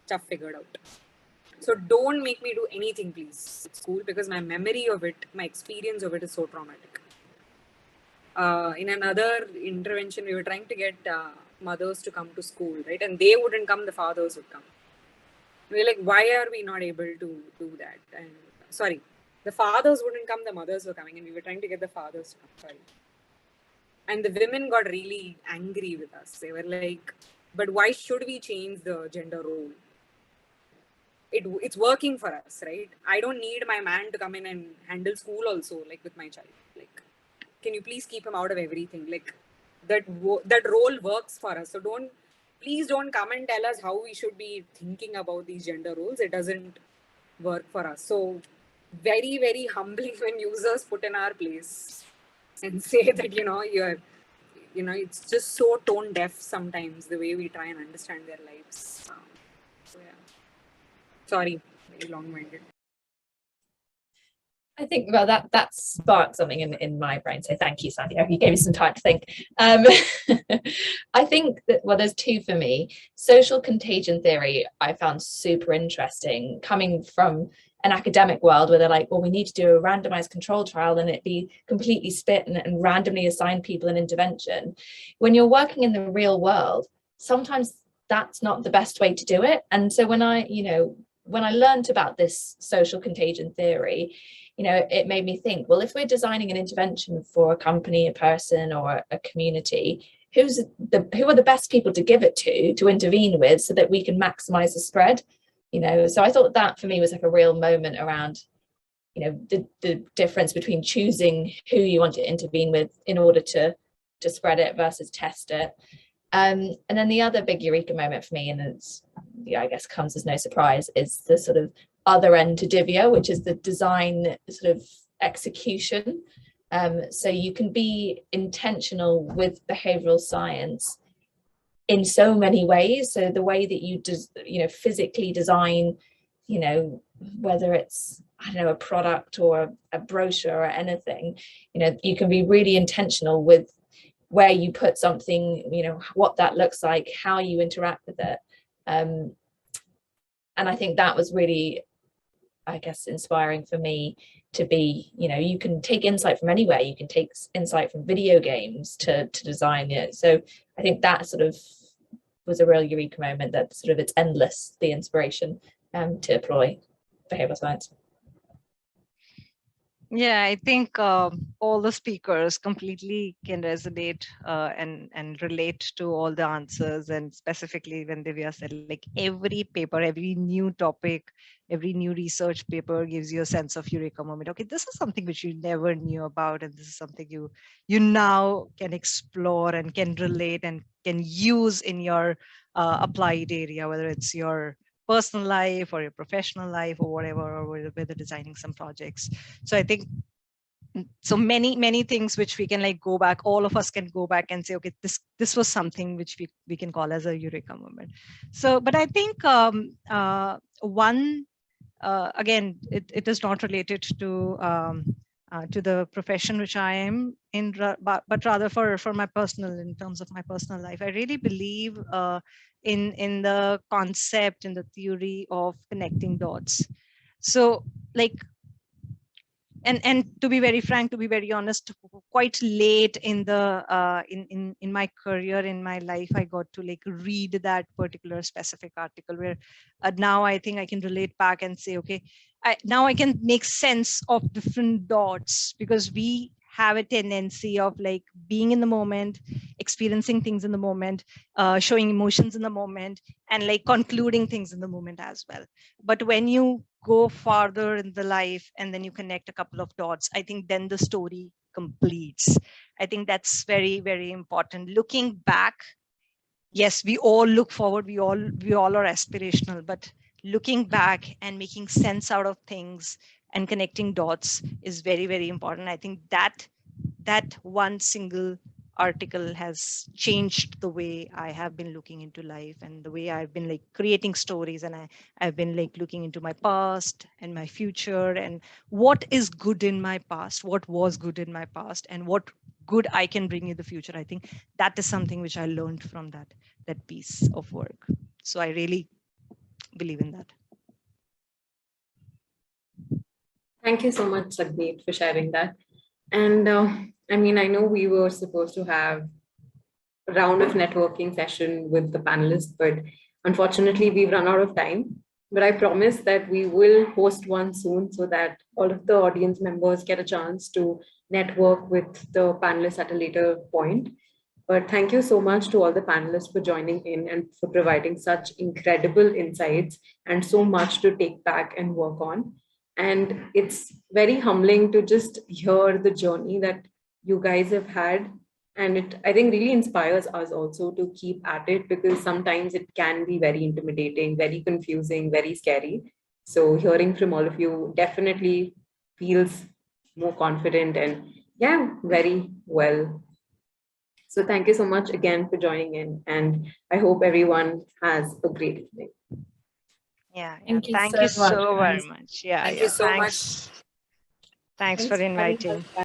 stuff figured out. So don't make me do anything, please, at school, because my memory of it, my experience of it is so traumatic. In another intervention, we were trying to get mothers to come to school, right? And they wouldn't come, the fathers would come. We're like, why are we not able to do that? And sorry, the fathers wouldn't come, the mothers were coming, and we were trying to get the fathers to come. Sorry. And the women got really angry with us. They were like, but why should we change the gender role? It's working for us, right? I don't need my man to come in and handle school also, like with my child. Like, can you please keep him out of everything? Like, that role works for us. So please don't come and tell us how we should be thinking about these gender roles. It doesn't work for us. So very, very humbling when users put in our place and say that, it's just so tone deaf sometimes, the way we try and understand their lives. So yeah. Sorry, very long-winded. I think, well, that sparked something in my brain. So thank you, Sandy. You gave me some time to think. I think that, well, there's two for me. Social contagion theory, I found super interesting, coming from an academic world where they're like, well, we need to do a randomized control trial and it be completely split and randomly assign people an intervention. When you're working in the real world, sometimes that's not the best way to do it. And so when I learned about this social contagion theory, it made me think, well, if we're designing an intervention for a company, a person, or a community, who are the best people to give it to intervene with, so that we can maximize the spread? So I thought that for me was like a real moment around, the difference between choosing who you want to intervene with in order to spread it versus test it. And then the other big eureka moment for me, and it's, I guess comes as no surprise, is the sort of other end to Divya, which is the design sort of execution. So you can be intentional with behavioral science in so many ways. So the way that you physically design, whether it's, I don't know, a product or a brochure or anything, you can be really intentional with where you put something, what that looks like, how you interact with it. And I think that was really, I guess, inspiring for me to be, you can take insight from anywhere. You can take insight from video games to design it. So I think that sort of was a real eureka moment, that sort of it's endless, the inspiration to employ behavioral science. Yeah, I think all the speakers completely can resonate and relate to all the answers, and specifically when Divya said, like, every paper, every new topic, every new research paper gives you a sense of eureka moment. Okay, this is something which you never knew about, and this is something you now can explore and can relate and can use in your applied area, whether it's your personal life or your professional life or whatever, or whether designing some projects. So I think so many things which we can like go back, all of us can go back and say, okay, this was something which we can call as a eureka moment. So, but I think one again, it is not related to the profession which I am in, but rather for my personal, in terms of my personal life. I really believe in the concept, in the theory of connecting dots. So like, and to be very frank, to be very honest, quite late in the in my career, in my life, I got to like read that particular specific article where now I think I can relate back and say, okay, now I can make sense of different dots, because we have a tendency of like being in the moment, experiencing things in the moment, showing emotions in the moment, and like concluding things in the moment as well. But when you go farther in the life and then you connect a couple of dots, I think then the story completes. I think that's very, very important. Looking back yes, we all look forward, we all are aspirational, but looking back and making sense out of things and connecting dots is very, very important. I think that one single article has changed the way I have been looking into life and the way I've been like creating stories, and I've been like looking into my past and my future and what is good in my past, what was good in my past, and what good I can bring in the future. I think that is something which I learned from that piece of work. So I really believe in that. Thank you so much, Sagmeet, for sharing that. And I mean, I know we were supposed to have a round of networking session with the panelists, but unfortunately, we've run out of time. But I promise that we will host one soon so that all of the audience members get a chance to network with the panelists at a later point. But thank you so much to all the panelists for joining in and for providing such incredible insights and so much to take back and work on. And it's very humbling to just hear the journey that you guys have had. And it, I think, really inspires us also to keep at it, because sometimes it can be very intimidating, very confusing, very scary. So hearing from all of you definitely feels more confident and, yeah, very well. So thank you so much again for joining in, and I hope everyone has a great evening. Yeah, Thank you thank so you much, so guys. very much. Yeah, Thank yeah. you so much. Thanks for inviting.